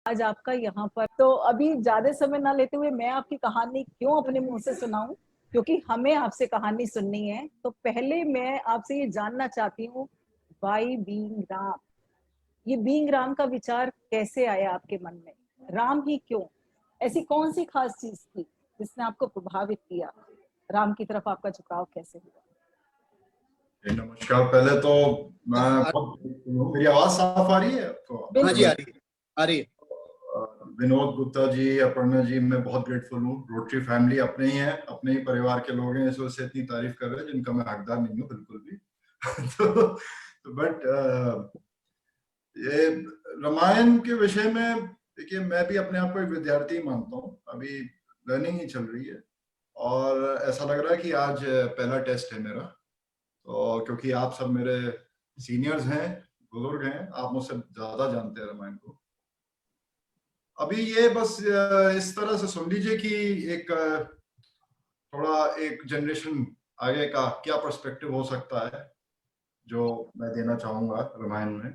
आज आपका यहाँ पर। तो अभी ज्यादा समय ना लेते हुए मैं आपकी कहानी क्यों अपने मुंह से सुनाऊं, क्योंकि हमें आपसे कहानी सुननी है। तो पहले मैं आपसे ये जानना चाहती हूँ, वाई बीइंग राम, ये बीइंग राम का विचार कैसे आया आपके मन में? राम ही क्यों? ऐसी कौन सी खास चीज थी जिसने आपको प्रभावित किया? राम की तरफ आपका झुकाव कैसे हुआ? नमस्कार। पहले तो मैं मेरी आवाज साफ आ रही है आपको? हाँ जी, आ रही है, आ रही है। विनोद गुप्ता जी, अपर्णा जी, मैं बहुत ग्रेटफुल हूँ। रोटरी फैमिली अपने ही है, अपने ही परिवार के लोग हैं, इस वजह से इतनी तारीफ कर रहे हैं जिनका मैं हकदार नहीं हूँ बिल्कुल भी। बट ये रामायण के विषय में देखिए, मैं भी अपने आप को एक विद्यार्थी मानता हूँ। अभी लर्निंग ही चल रही है और ऐसा लग रहा है कि आज पहला टेस्ट है मेरा। तो क्योंकि आप सब मेरे सीनियर्स हैं, बुजुर्ग हैं, आप मुझसे ज्यादा जानते हैं रामायण को। अभी ये बस इस तरह से सुन लीजिए कि एक थोड़ा एक जनरेशन आगे का क्या पर्सपेक्टिव हो सकता है जो मैं देना चाहूंगा रामायण में।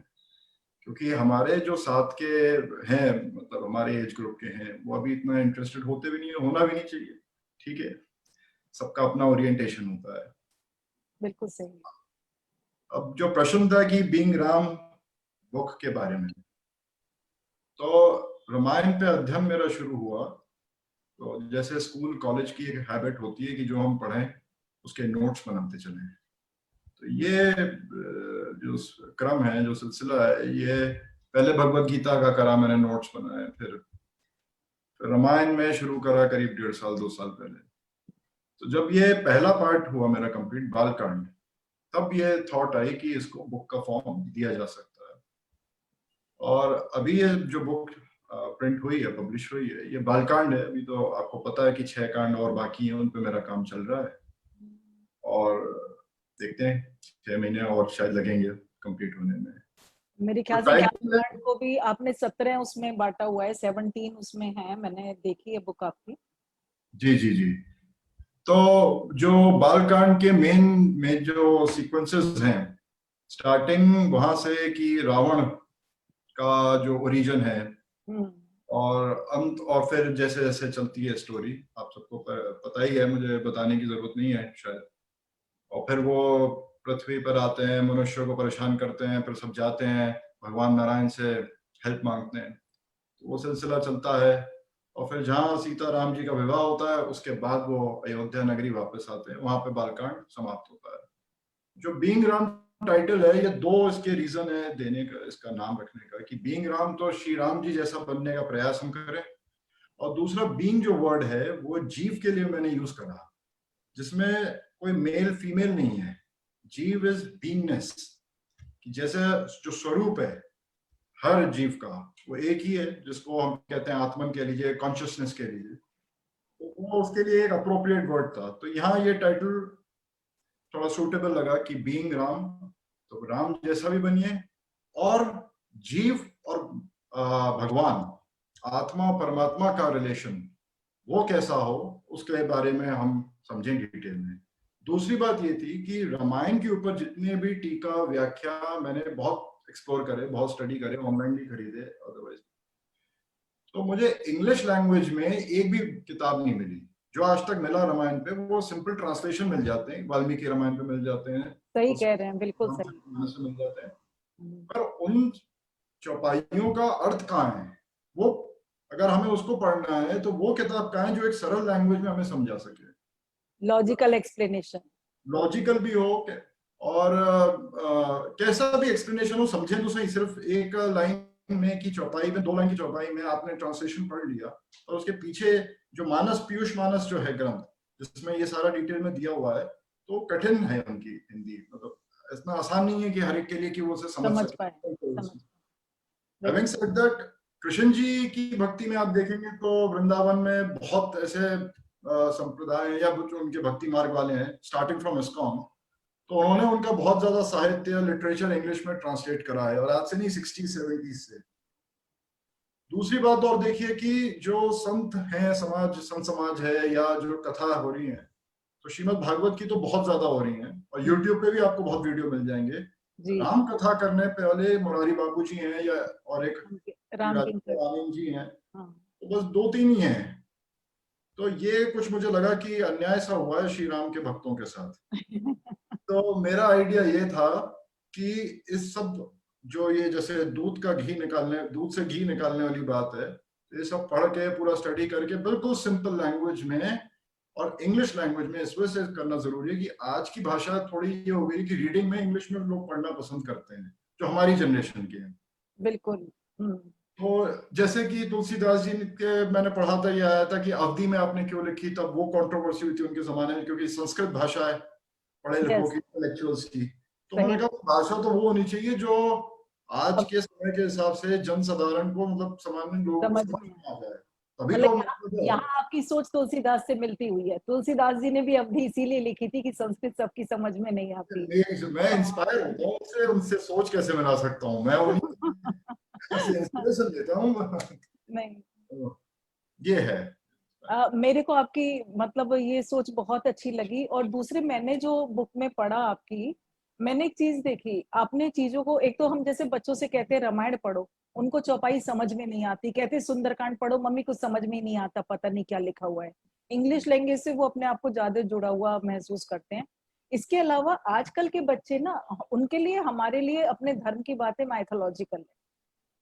क्योंकि हमारे जो साथ के हैं, मतलब हमारे एज ग्रुप के हैं, वो अभी इतना इंटरेस्टेड होते भी नहीं है, होना भी नहीं चाहिए। ठीक है, सबका अपना ओरिएंटेशन होता है। बिल्कुल सही। अब जो प्रश्न था कि बीइंग राम बुक के बारे में, तो रामायण पे अध्ययन मेरा शुरू हुआ। तो जैसे स्कूल कॉलेज की एक हैबिट होती है कि जो हम पढ़ें उसके नोट्स बनाते चलें। तो ये जो क्रम है, जो सिलसिला है, ये पहले भगवत गीता का करा मैंने, नोट्स बनाए, फिर रामायण में शुरू करा करीब 1.5 साल 2 साल पहले। तो जब ये पहला पार्ट हुआ मेरा कंप्लीट, बालकांड, तब ये थॉट आई कि इसको बुक का फॉर्म दिया जा सकता है। और अभी ये जो बुक प्रिंट हुई है, पब्लिश हुई है, ये बालकांड है। अभी तो आपको पता है कि 6 कांड और बाकी हैं, उन पे मेरा काम चल रहा है और देखते हैं 6 महीने और शायद लगेंगे कंप्लीट होने में। मेरे ख्याल से बालकांड को भी आपने 17 उसमें बांटा हुआ है, 17 उसमें है, मैंने देखी है बुक आपकी। जी जी जी। तो जो बालकांड के मेन में जो सीक्वेंसेस हैं, स्टार्टिंग वहां से कि रावण का जो ओरिजिन है और अंत, और फिर जैसे जैसे चलती है स्टोरी, आप सबको पता ही है, मुझे बताने की जरूरत नहीं है शायद। और फिर वो पृथ्वी पर आते हैं, मनुष्यों को परेशान करते हैं, फिर सब जाते हैं भगवान नारायण से हेल्प मांगते हैं। तो वो सिलसिला चलता है और फिर जहाँ सीता राम जी का विवाह होता है, उसके बाद वो अयोध्या नगरी वापस आते हैं, वहां पे बालकांड समाप्त होता है। जो बीइंग राम टाइटल है, ये दो इसके रीजन है देने का, इसका नाम रखने का, कि बीइंग राम तो श्री राम जी जैसा बनने का प्रयास हम करें, और दूसरा बीइंग जो वर्ड है वो जीव के लिए मैंने यूज करा, जिसमें कोई मेल फीमेल नहीं है। जीव इज बीइंगनेस, कि जैसे जो स्वरूप है हर जीव का वो एक ही है, जिसको हम कहते हैं आत्मन कह लीजिए, कॉन्शियसनेस कह लीजिए। तो वो उसके लिए एक अप्रोप्रिएट वर्ड था। तो यहाँ ये टाइटल थोड़ा सूटेबल लगा कि बीइंग राम, तो राम जैसा भी बनिए, और जीव और भगवान, आत्मा परमात्मा का रिलेशन वो कैसा हो, उसके बारे में हम समझें डिटेल में। दूसरी बात ये थी कि रामायण के ऊपर जितने भी टीका व्याख्या मैंने बहुत एक्सप्लोर करे, बहुत स्टडी करे, ऑनलाइन भी खरीदे अदरवाइज, तो मुझे इंग्लिश लैंग्वेज में एक भी किताब नहीं मिली। जो आज तक मिला रामायण पे वो सिंपल ट्रांसलेशन मिल जाते हैं, वाल्मीकि रामायण पे मिल जाते हैं, सही कह रहे हैं, बिल्कुल सही। से मिल जाते हैं, पर उन चौपाइयों का अर्थ कहाँ है, वो अगर हमें उसको पढ़ना है तो वो किताब कहाँ है जो एक सरल लैंग्वेज में हमें समझा सके, लॉजिकल एक्सप्लेनेशन, लॉजिकल भी हो, और कैसा भी एक्सप्लेनेशन हो, समझे तो सही। सिर्फ एक लाइन में की चौपाई में, 2 लाइन की चौपाई में आपने ट्रांसलेशन पढ़ लिया और उसके पीछे जो मानस, पीयूष मानस जो है ग्रंथ, जिसमें ये सारा डिटेल में दिया हुआ है, तो कठिन है उनकी हिंदी, मतलब इतना आसान नहीं है कि हर एक के लिए कि वो उसे समझ पाए। Having said that, Krishna ji की भक्ति में आप देखेंगे तो वृंदावन में बहुत ऐसे संप्रदाय या जो उनके भक्ति मार्ग वाले हैं, स्टार्टिंग फ्रॉम इस्कॉन, तो उन्होंने उनका बहुत ज्यादा साहित्य, लिटरेचर इंग्लिश में ट्रांसलेट करा है, और आज से नहीं 60-70 से। दूसरी बात और देखिए कि जो संत हैं, संत समाज है, या जो कथा हो रही है, तो श्रीमद् भागवत की तो बहुत ज्यादा हो रही है, और यूट्यूब पे भी आपको बहुत वीडियो मिल जाएंगे जी। राम कथा करने पहले मुरारी बाबू जी हैं या और एक राम राजा किंकर। रामीन जी हैं, हाँ। तो बस दो तीन ही हैं। तो ये कुछ मुझे लगा कि अन्याय सा हुआ है श्री राम के भक्तों के साथ। तो मेरा आइडिया ये था कि इस सब जो ये जैसे दूध से घी निकालने वाली बात है, ये सब पढ़ के पूरा स्टडी करके बिल्कुल सिंपल लैंग्वेज में और इंग्लिश लैंग्वेज में इस वजह से करना जरूरी है कि आज की भाषा थोड़ी ये हो गई कि रीडिंग में इंग्लिश में लोग पढ़ना पसंद करते हैं, जो हमारी जनरेशन के हैं। बिल्कुल। तो जैसे कि तुलसीदास जी के मैंने पढ़ा था, ये आया था कि अवधि में आपने क्यों लिखी, तब वो कंट्रोवर्सी हुई थी उनके जमाने में, क्योंकि संस्कृत भाषा है पढ़े लिखों यस। की, इंटेलेक्चुअल्स की। तो सही। मैंने कहा भाषा तो वो होनी चाहिए जो आज अब के समय के हिसाब से जनसाधारण को, मतलब सामान्य लोगों को समझ समझ में में आ जाए, तभी मतलब तो यहाँ मतलब है। यहाँ आपकी सोच तुलसीदास से मिलती हुई है। तुलसीदास जी ने भी अवधि इसीलिए लिखी थी कि संस्कृत सबकी समझ में नहीं आती। मैं इंस्पायर होता हूँ उससे, उनसे सोच कैसे मिला सकता हूँ मैं, उन्हीं से इंस्पिरेशन लेता हूँ। नहीं। ये है। मेरे को आपकी मतलब ये सोच बहुत अच्छी लगी। और दूसरे मैंने जो बुक में पढ़ा आपकी, मैंने एक चीज देखी आपने चीजों को, एक तो हम जैसे बच्चों से कहते हैं रामायण पढ़ो, उनको चौपाई समझ में नहीं आती, कहते सुंदरकांड पढ़ो, मम्मी कुछ समझ में ही नहीं आता, पता नहीं क्या लिखा हुआ है। इंग्लिश लैंग्वेज से वो अपने आप को ज्यादा जुड़ा हुआ महसूस करते हैं। इसके अलावा आजकल के बच्चे ना, उनके लिए हमारे लिए अपने धर्म की बातें माइथोलॉजिकल है।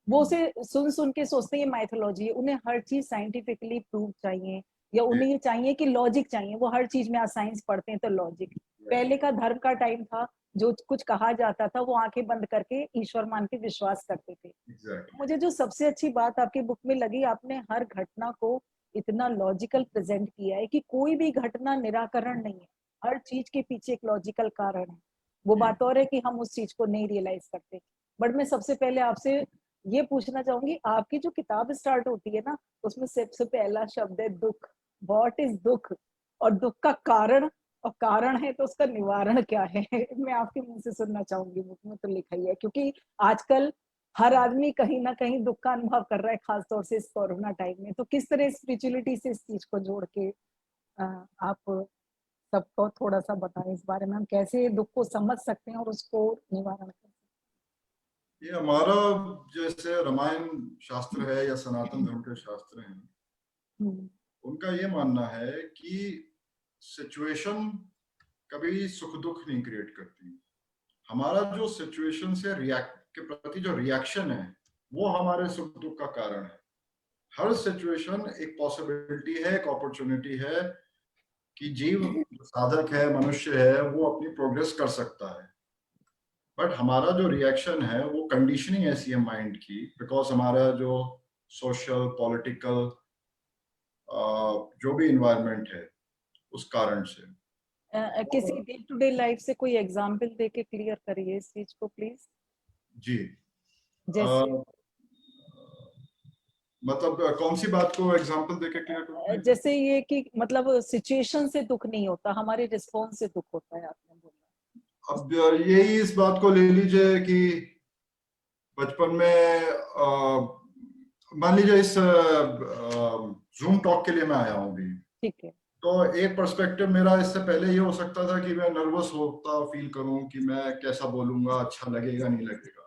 वो उसे सुन सुन के सोचते हैं ये माइथोलॉजी है। उन्हें हर चीज साइंटिफिकली प्रूव चाहिए, या उन्हें ये चाहिए कि लॉजिक चाहिए। वो हर चीज में, आज साइंस पढ़ते हैं तो लॉजिक। पहले का धर्म का टाइम था, जो कुछ कहा जाता था वो आंखें बंद करके ईश्वर मान के विश्वास करते थे। एग्जैक्टली। मुझे जो सबसे अच्छी बात आपकी बुक में लगी, आपने हर घटना को इतना लॉजिकल प्रेजेंट किया है कि कोई भी घटना निराकरण नहीं है। हर चीज के पीछे एक लॉजिकल कारण है। वो बात और है कि हम उस चीज को नहीं रियलाइज करते। बट मैं सबसे पहले आपसे ये पूछना चाहूंगी, आपकी जो किताब स्टार्ट होती है ना, उसमें सबसे पहला शब्द है दुख। व्हाट इज दुख? और दुख का कारण, और कारण है तो उसका निवारण क्या है? मैं आपके मुंह से सुनना चाहूंगी। बुक में तो लिखा ही है, क्योंकि आजकल हर आदमी कहीं ना कहीं दुख का अनुभव कर रहा है, खासतौर से इस कोरोना टाइम में। तो किस तरह स्पिरिचुअलिटी से इस चीज को जोड़ के आप सबको थोड़ा सा बताएं इस बारे में, हम कैसे दुख को समझ सकते हैं और उसको निवारण कर सकते ये हमारा जैसे रामायण शास्त्र है या सनातन धर्म के शास्त्र हैं, हैं। उनका ये मानना है कि सिचुएशन कभी सुख दुख नहीं क्रिएट करती। हमारा जो सिचुएशन से रिएक्ट के प्रति जो रिएक्शन है, वो हमारे सुख दुख का कारण है। हर सिचुएशन एक पॉसिबिलिटी है, एक अपॉर्चुनिटी है कि जीव जो साधक है, मनुष्य है, वो अपनी प्रोग्रेस कर सकता है। बट हमारा जो रिएक्शन है वो कंडीशनिंग ऐसी है माइंड की, बिकॉज हमारा जो सोशल पॉलिटिकल जो भी इन्वायरमेंट है उस कारण से। किसी डे टू डे लाइफ से कोई एग्जाम्पल दे के क्लियर करिए इस चीज को प्लीज। जी। जैसे मतलब कौन सी बात को एग्जांपल देके क्लियर करूं? जैसे ये कि मतलब सिचुएशन से दुख नहीं होता, हमारे रिस्पॉन्स से दुख होता है, आपने बोला। अब यही इस बात को ले लीजिए कि बचपन में मान लीजिए इस जूम टॉक के लिए मैं आया हूँ अभी, ठीक है। तो एक पर्सपेक्टिव मेरा इससे पहले ये हो सकता था कि मैं नर्वस होता फील करूं कि मैं कैसा बोलूंगा, अच्छा लगेगा नहीं लगेगा।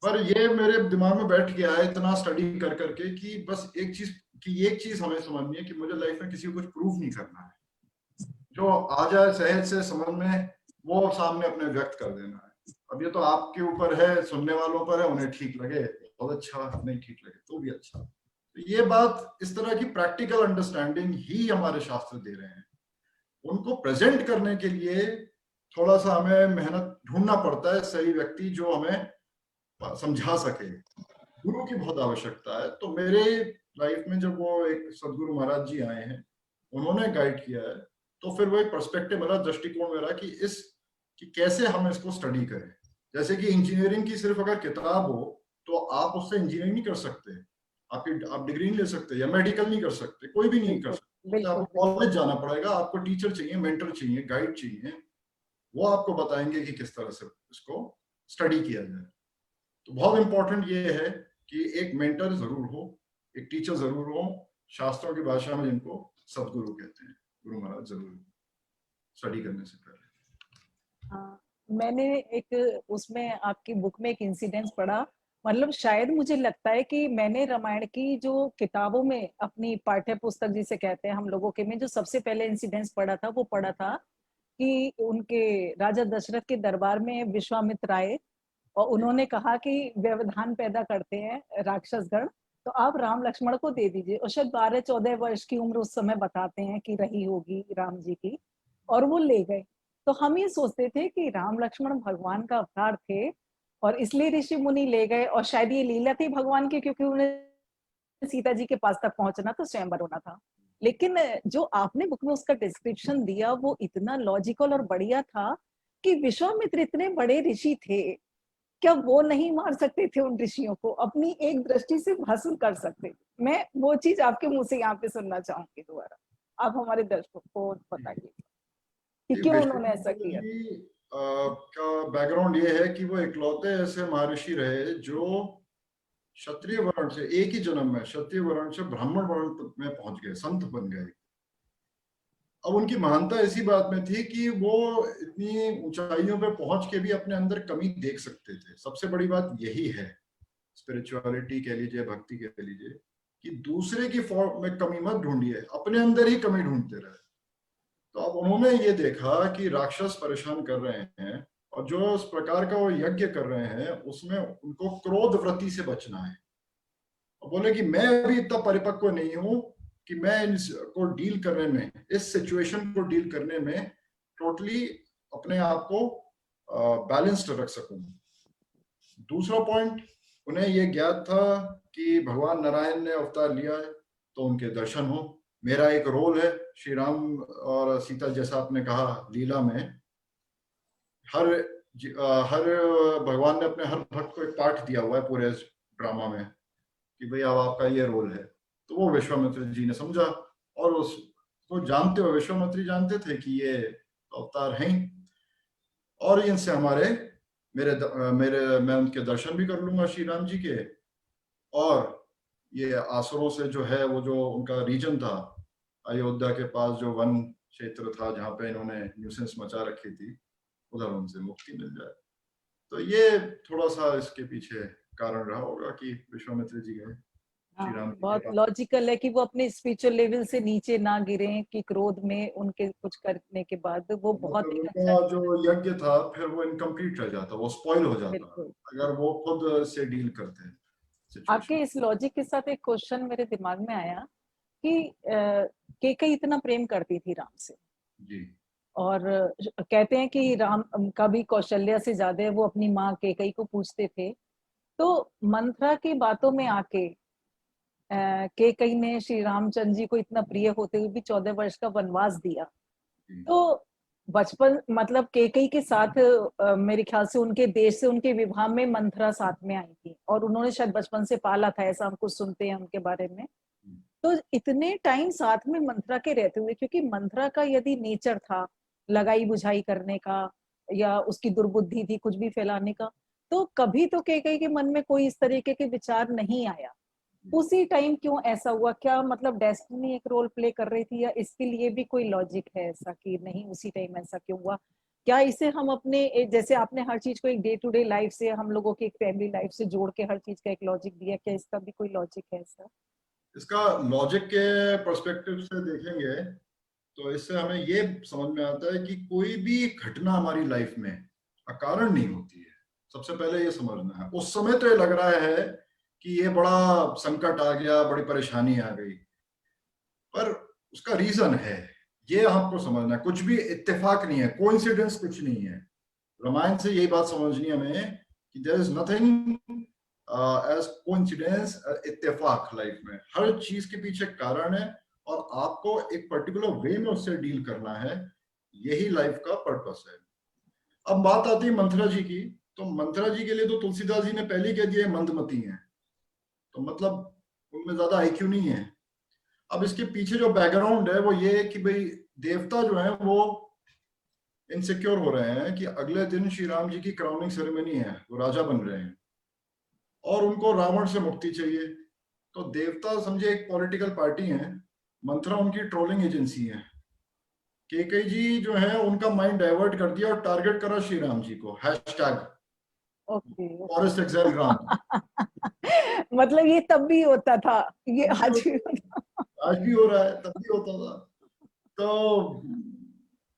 पर ये मेरे दिमाग में बैठ गया है इतना स्टडी कर करके कि बस एक चीज हमें समझनी है कि मुझे लाइफ में किसी को कुछ प्रूव नहीं करना है। जो आ जाए सहज से समझ में, वो सामने अपने व्यक्त कर देना है। अब ये तो आपके ऊपर है, सुनने वालों पर है, उन्हें ठीक लगे बहुत अच्छा, नहीं ठीक लगे तो भी अच्छा। तो ये बात, इस तरह की प्रैक्टिकल अंडरस्टैंडिंग ही हमारे शास्त्र दे रहे हैं। उनको प्रेजेंट करने के लिए थोड़ा सा हमें मेहनत ढूंढना पड़ता है, सही व्यक्ति जो हमें समझा सके। गुरु की बहुत आवश्यकता है। तो मेरे लाइफ में जब वो एक सदगुरु महाराज जी आए हैं, उन्होंने गाइड किया है, तो फिर वो एक पर्सपेक्टिव मेरा, दृष्टिकोण मेरा कि कैसे हम इसको स्टडी करें। जैसे कि इंजीनियरिंग की सिर्फ अगर किताब हो तो आप उससे इंजीनियरिंग नहीं कर सकते, आप डिग्री नहीं ले सकते, या मेडिकल नहीं कर सकते, कोई भी नहीं कर बिल्कुल सकते। तो बिल्कुल आपको कॉलेज जाना पड़ेगा, आपको टीचर चाहिए, मेंटर चाहिए, गाइड चाहिए। वो आपको बताएंगे कि किस तरह से इसको स्टडी किया जाए। तो बहुत इंपॉर्टेंट ये है कि एक मेंटर जरूर हो, एक टीचर जरूर हो, शास्त्रों की भाषा में जिनको सदगुरु कहते हैं, गुरु महाराज जरूर स्टडी करने से पहले। हाँ, मैंने एक उसमें आपकी बुक में एक इंसिडेंस पढ़ा, मतलब शायद मुझे लगता है कि मैंने रामायण की जो किताबों में अपनी पाठ्य पुस्तक जिसे कहते हैं हम लोगों के में जो सबसे पहले इंसिडेंस पढ़ा था वो पढ़ा था कि उनके राजा दशरथ के दरबार में विश्वामित्र आए और उन्होंने कहा कि व्यवधान पैदा करते हैं राक्षसगण, तो आप राम लक्ष्मण को दे दीजिए। और शायद 12-14 वर्ष की उम्र उस समय बताते हैं कि रही होगी राम जी की, और वो ले गए। तो हम ये सोचते थे कि राम लक्ष्मण भगवान का अवतार थे और इसलिए ऋषि मुनि ले गए, और शायद ये लीला थी भगवान की क्योंकि उन्हें सीता जी के पास तक पहुंचना तो स्वयंवर होना था। लेकिन जो आपने बुक में उसका डिस्क्रिप्शन दिया वो इतना लॉजिकल और बढ़िया था कि विश्वामित्र इतने बड़े ऋषि थे, क्या वो नहीं मार सकते थे उन ऋषियों को, अपनी एक दृष्टि से भस्म कर सकते? मैं वो चीज आपके मुंह से यहाँ पे सुनना चाहूंगी दोबारा, आप हमारे दर्शकों को बताइए कि जी, क्यों उन्होंने ऐसा विश्वामित्र किया। जी का बैकग्राउंड ये है कि वो इकलौते ऐसे महर्षि रहे जो क्षत्रिय वर्ण से, एक ही जन्म में क्षत्रिय वर्ण से ब्राह्मण वर्ण में पहुंच गए, संत बन गए। अब उनकी महानता ऐसी बात में थी कि वो इतनी ऊंचाइयों पे पहुंच के भी अपने अंदर कमी देख सकते थे। सबसे बड़ी बात यही है, स्पिरिचुअलिटी कह लीजिए, भक्ति कह लीजिए, कि दूसरे की फॉर्म में कमी मत ढूंढिए, अपने अंदर ही कमी ढूंढते रहे। तो अब उन्होंने ये देखा कि राक्षस परेशान कर रहे हैं और जो इस प्रकार का वो यज्ञ कर रहे हैं उसमें उनको क्रोध वृत्ति से बचना है। और बोले कि मैं अभी इतना परिपक्व नहीं हूं कि मैं इसको डील करने में, इस सिचुएशन को डील करने में टोटली अपने आप को बैलेंस्ड रख सकूं। दूसरा पॉइंट, उन्हें ये ज्ञात था कि भगवान नारायण ने अवतार लिया है तो उनके दर्शन हो। मेरा एक रोल है, श्री राम और सीता जैसा आपने कहा लीला में, हर हर भगवान ने अपने हर भक्त को एक पाठ दिया हुआ है पूरे ड्रामा में कि भाई अब आपका ये रोल है। तो वो विश्वामित्र जी ने समझा और उसको जानते हुए, विश्वामित्र जानते थे कि ये अवतार हैं और इनसे हमारे मेरे मैं उनके दर्शन भी कर लूंगा श्री राम जी के, और ये आसुरों से जो है वो जो उनका रीजन था अयोध्या के पास, जो वन क्षेत्र था जहाँ पे इन्होंने न्यूसेंस मचा रखी थी, उधर उनसे मुक्ति मिल जाए। तो ये थोड़ा सा इसके पीछे कारण रहा होगा कि विश्वामित्र जी गए श्री राम हाँ, जी के बहुत पास। लॉजिकल है कि वो अपने स्पिरिचुअल लेवल से नीचे ना गिरे कि क्रोध में उनके कुछ करने के बाद वो बहुत मतलब ही अच्छा। उनका जो यज्ञ था फिर वो इनकम्प्लीट रह जाता, वो स्पॉइल हो जाता बिल्कुल। अगर वो खुद से डील करते आपके सिचुएशन। इस लॉजिक के साथ एक क्वेश्चन मेरे दिमाग में आया कि केकई इतना प्रेम करती थी राम से, जी और कहते हैं कि राम का भी कौशल्या से ज्यादा वो अपनी माँ केकई को पूछते थे। तो मंथरा की बातों में आके केकई ने श्री रामचंद्र जी को इतना प्रिय होते हुए भी 14 वर्ष का वनवास दिया। जी तो बचपन मतलब केकई के साथ मेरे ख्याल से उनके देश से उनके विवाह में मंथरा साथ में आई थी और उन्होंने शायद बचपन से पाला था, ऐसा हम कुछ सुनते हैं उनके बारे में। तो इतने टाइम साथ में मंथरा के रहते हुए, क्योंकि मंथरा का यदि नेचर था लगाई बुझाई करने का या उसकी दुर्बुद्धि थी कुछ भी फैलाने का, तो कभी तो केकई के मन में कोई इस तरीके के विचार नहीं आया। उसी टाइम क्यों ऐसा हुआ? क्या मतलब डेस्टिनी एक रोल प्ले कर रही थी या इसके लिए भी कोई लॉजिक है ऐसा कि नहीं उसी टाइम ऐसा क्यों हुआ? क्या इसे हम अपने जैसे आपने हर चीज को एक डे टू डे लाइफ से, हम लोगों की एक फैमिली लाइफ से जोड़ के हर चीज का एक लॉजिक दिया, क्या इसका भी कोई लॉजिक है ऐसा? इसका लॉजिक के पर्सपेक्टिव से देखेंगे तो इससे हमें ये समझ में आता है कि कोई भी घटना हमारी लाइफ में अकारण नहीं होती है। सबसे पहले ये समझना है। उस समय तो ये लग रहा है कि ये बड़ा संकट आ गया, बड़ी परेशानी आ गई, पर उसका रीजन है, ये आपको समझना है। कुछ भी इत्तेफाक नहीं है, कोइंसिडेंस कुछ नहीं है। रामायण से यही बात समझनी है हमें कि there is nothing as coincidence, इत्तेफाक। लाइफ में हर चीज के पीछे कारण है और आपको एक पर्टिकुलर वे में उससे डील करना है, यही लाइफ का पर्पस है। अब बात आती है मंथरा जी की, तो मंथरा जी के लिए तो तुलसीदास जी ने पहले ही कह दिया मंदमती है, तो मतलब उनमें ज्यादा आईक्यू नहीं है। अब इसके पीछे जो बैकग्राउंड है वो ये है कि भाई देवता जो है वो इनसिक्योर हो रहे हैं कि अगले दिन श्री राम जी की क्राउनिंग सेरेमनी है, वो राजा बन रहे हैं और उनको रावण से मुक्ति चाहिए। तो देवता समझे एक पॉलिटिकल पार्टी है, मंथरा उनकी ट्रोलिंग एजेंसी है। केकई जी जो है उनका माइंड डाइवर्ट कर दिया और टारगेट करा श्री राम जी को, hashtag okay. Forest exile Ram. मतलब ये तब भी होता था, ये तब भी आज भी होता होता। था, आज भी हो रहा है, तब भी होता था।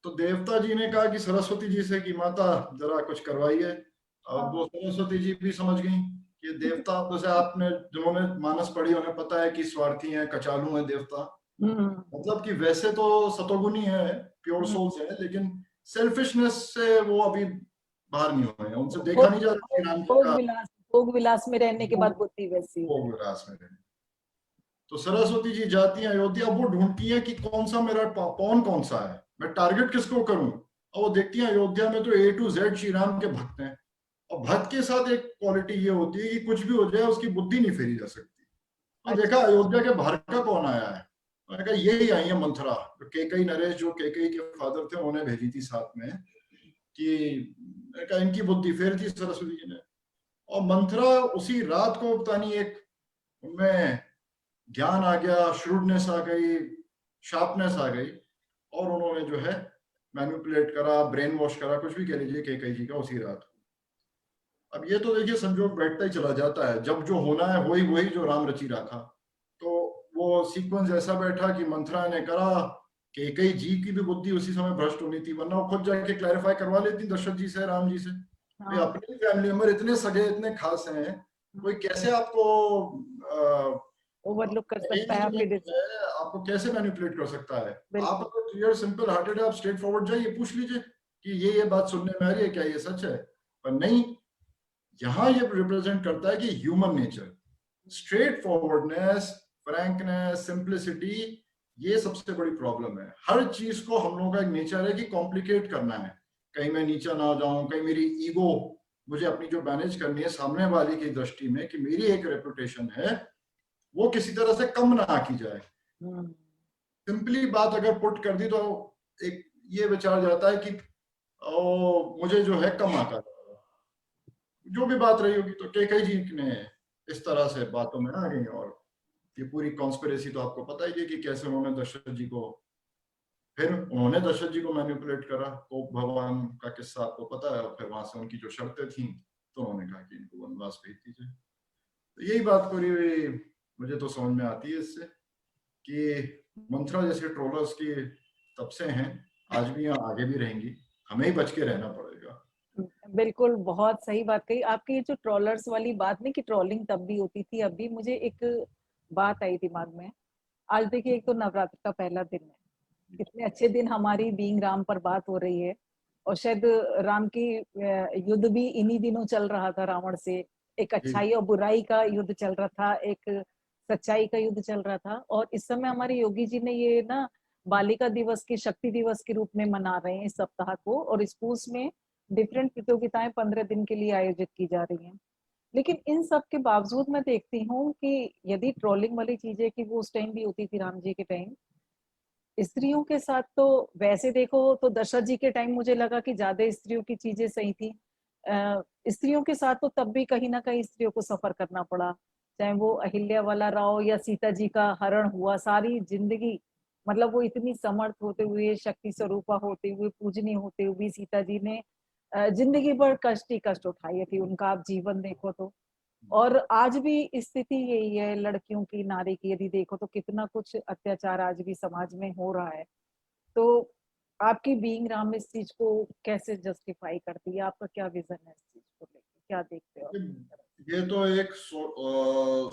तो देवता जी ने कहा कि सरस्वती जी से कि माता जरा कुछ करवाइए। अब वो सरस्वती जी भी समझ गई कि देवता, जैसे आपने जिन्होंने मानस पढ़ी उन्हें पता है कि स्वार्थी है, कचालू है देवता। हम्म। मतलब कि वैसे तो सतोगुनी है, प्योर सोल्स है, लेकिन सेल्फिशनेस से वो अभी बाहर नहीं हुए हैं, उनसे देखा नहीं जा रहा श्री राम जी का भोग विलास में रहने के बाद भोग बुद्धि वैसी है। विलास में रहने। तो सरस्वती जी जाती हैं अयोध्या, वो ढूंढती हैं कि कौन सा मेरा पौन कौन सा है, मैं टारगेट किसको करूं। और वो देखती हैं अयोध्या में तो A to Z Shri Ram के भक्त हैं, और भक्त के साथ एक क्वालिटी ये होती है कि कुछ भी हो जाए उसकी बुद्धि नहीं फेरी जा सकती। और देखा अच्छा। अयोध्या के बाहर का कौन आया है, मैंने कहा यही आई है मंथरा, जो केकई नरेश, जो केकई के फादर थे, उन्होंने भेजी थी साथ में कि मैंने कहा इनकी बुद्धि फेर थी सरस्वती जी ने। और मंथरा उसी रात को पता नहीं एक उनमें ज्ञान आ गया, श्रूडनेस आ गई, शार्पनेस आ गई, और उन्होंने जो है मैनिपुलेट करा, ब्रेन वॉश करा, कुछ भी कह लीजिए, केकई जी का उसी रात। अब ये तो देखिए संजोग बैठता ही चला जाता है, जब जो होना है वही वही जो राम रची रखा। तो वो सीक्वेंस ऐसा बैठा कि मंथरा ने करा, केकई जी की भी बुद्धि उसी समय भ्रष्ट होनी थी, वरना वो खुद जाके क्लैरिफाई करवा लेती दशरथ जी से, राम जी से। भाई हाँ। अपने फैमिली मेंबर इतने सगे, इतने खास हैं, कोई कैसे आपको ओवरलुक कर सकता है आपके डिसीजन। आपको कैसे मैनिपुलेट कर सकता है। आप बिल्कुल। अगर क्लियर सिंपल हार्टेड है, आप स्ट्रेट फॉरवर्ड जाइए, पूछ लीजिए कि ये बात सुनने में आ रही है, क्या ये सच है। पर नहीं, यहां ये रिप्रेजेंट करता है कि human nature, straight forwardness, frankness, simplicity, ये सबसे बड़ी प्रॉब्लम है। हर चीज को हम लोगों का एक नेचर है कि कॉम्प्लिकेट करना है, कहीं मैं नीचा ना जाऊं, कहीं मेरी ईगो, मुझे अपनी जो मैनेज करनी है सामने वाले की दृष्टि में, कि मेरी एक रेपुटेशन है, वो किसी तरह से कम ना की जाए। सिंपली बात अगर पुट कर दी तो एक ये विचार जाता है कि मुझे जो है कम आकर, जो भी बात रही होगी। तो केकई जी ने इस तरह से बातों में आ गई, और ये पूरी कॉन्स्पिरेसी तो आपको पता ही है कि कैसे उन्होंने दशरथ जी को, फिर उन्होंने दशरथ जी को मैनिपुलेट करा। तो भगवान का किस्सा आपको पता है, और फिर वहां से उनकी जो शर्तें थी, तो उन्होंने कहा कि इनको वनवास भेज दीजिए। तो यही बात पूरी मुझे तो समझ में आती है इससे, कि मंथरा जैसे ट्रोलर्स की तब से हैं, आज भी हैं, आगे भी रहेंगी, हमें ही बच के रहना पड़ेगा। बिल्कुल, बहुत सही बात कही आपकी। ये जो ट्रोलर्स वाली बात नहीं, कि ट्रोलिंग तब भी होती थी, अब भी, मुझे एक बात आई दिमाग में। आज देखिए, एक तो नवरात्र का पहला दिन है, कितने अच्छे दिन हमारी बीइंग राम पर बात हो रही है, और शायद राम की युद्ध भी इन्हीं दिनों चल रहा था रावण से। एक जी अच्छाई और बुराई का युद्ध चल रहा था, एक सच्चाई का युद्ध चल रहा था। और इस समय हमारे योगी जी ने ये ना बालिका दिवस की, शक्ति दिवस के रूप में मना रहे हैं इस सप्ताह को, और स्कूल्स में डिफरेंट प्रतियोगिताएं 15 दिन के लिए आयोजित की जा रही हैं। लेकिन इन सब के बावजूद मैं देखती हूँ कि यदि ट्रोलिंग वाली चीजें, कि वो उस टाइम भी होती थी राम जी के टाइम, स्त्रियों के साथ तो वैसे देखो तो दशरथ जी के टाइम मुझे लगा कि ज्यादा स्त्रियों की चीजें सही थी। स्त्रियों के साथ तो तब भी कहीं ना कहीं स्त्रियों को सफर करना पड़ा, चाहे वो अहिल्या वाला राव या सीता जी का हरण हुआ, सारी जिंदगी, मतलब वो इतनी समर्थ होते हुए, शक्ति स्वरूपा होते हुए, पूजनीय होते हुए सीता जी ने जिंदगी भर कष्ट ही कष्ट उठाई थी। उनका आप जीवन देखो तो, और आज भी स्थिति यही है लड़कियों की, नारी की, यदि देखो तो कितना कुछ अत्याचार आज भी समाज में हो रहा है। तो आपकी बीइंग राम इस चीज को कैसे जस्टिफाई करती है? आपका क्या विजन है इस चीज को लेकर, क्या देखते हो आप? ये तो एक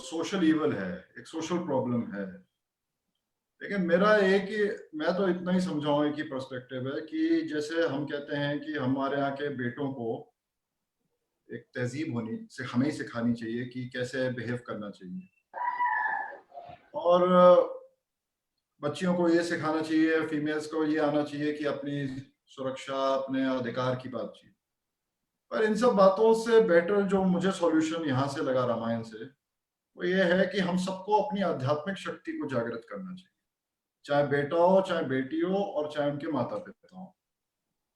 सोशल इवल है, एक सोशल प्रॉब्लम है। लेकिन मेरा एक ही, मैं तो इतना ही समझाऊं, एक ही पर्सपेक्टिव है कि जैसे हम कहते हैं कि हमारे यहाँ के बेटों को एक तहजीब होनी से हमें ही सिखानी चाहिए कि कैसे बिहेव करना चाहिए, और बच्चियों को ये सिखाना चाहिए, फीमेल्स को ये आना चाहिए कि अपनी सुरक्षा, अपने अधिकार की बातचीत। पर इन सब बातों से बेटर जो मुझे सॉल्यूशन यहाँ से लगा रामायण से, वो ये है कि हम सबको अपनी आध्यात्मिक शक्ति को जागृत करना चाहिए, चाहे बेटा हो, चाहे बेटी हो, और चाहे उनके माता पिता हो।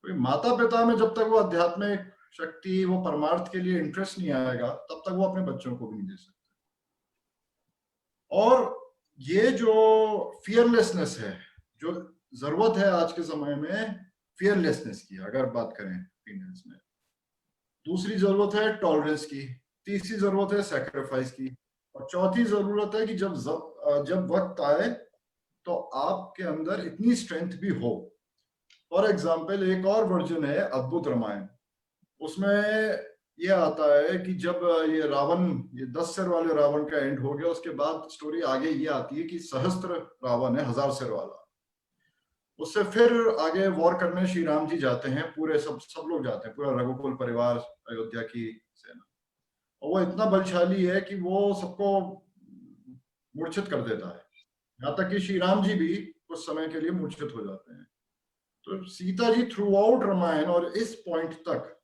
क्योंकि माता पिता में जब तक वो आध्यात्मिक शक्ति, वो परमार्थ के लिए इंटरेस्ट नहीं आएगा, तब तक वो अपने बच्चों को भी नहीं दे सकते। और ये जो फियरलेसनेस है, जो जरूरत है आज के समय में फियरलेसनेस की, अगर बात करें फीमेल्स में। दूसरी जरूरत है टॉलरेंस की, तीसरी जरूरत है सेक्रीफाइस की, और चौथी जरूरत है कि जब वक्त आए तो आपके अंदर इतनी स्ट्रेंथ भी हो। फॉर एग्जाम्पल एक और वर्जन है अद्भुत रामायण, उसमें ये आता है कि जब ये रावण, ये 10 सिर वाले रावण का एंड हो गया, उसके बाद स्टोरी आगे ये आती है कि सहस्त्र रावण है, 1000 सिर वाला। उससे फिर आगे वॉर करने श्री राम जी जाते हैं, पूरे सब लोग जाते हैं, पूरा रघुकुल परिवार, अयोध्या की सेना। और वो इतना बलशाली है कि वो सबको मूर्छित कर देता है, यहाँ तक कि श्री राम जी भी कुछ समय के लिए मूर्छित हो जाते हैं। तो सीता जी थ्रू आउट रामायण और इस पॉइंट तक,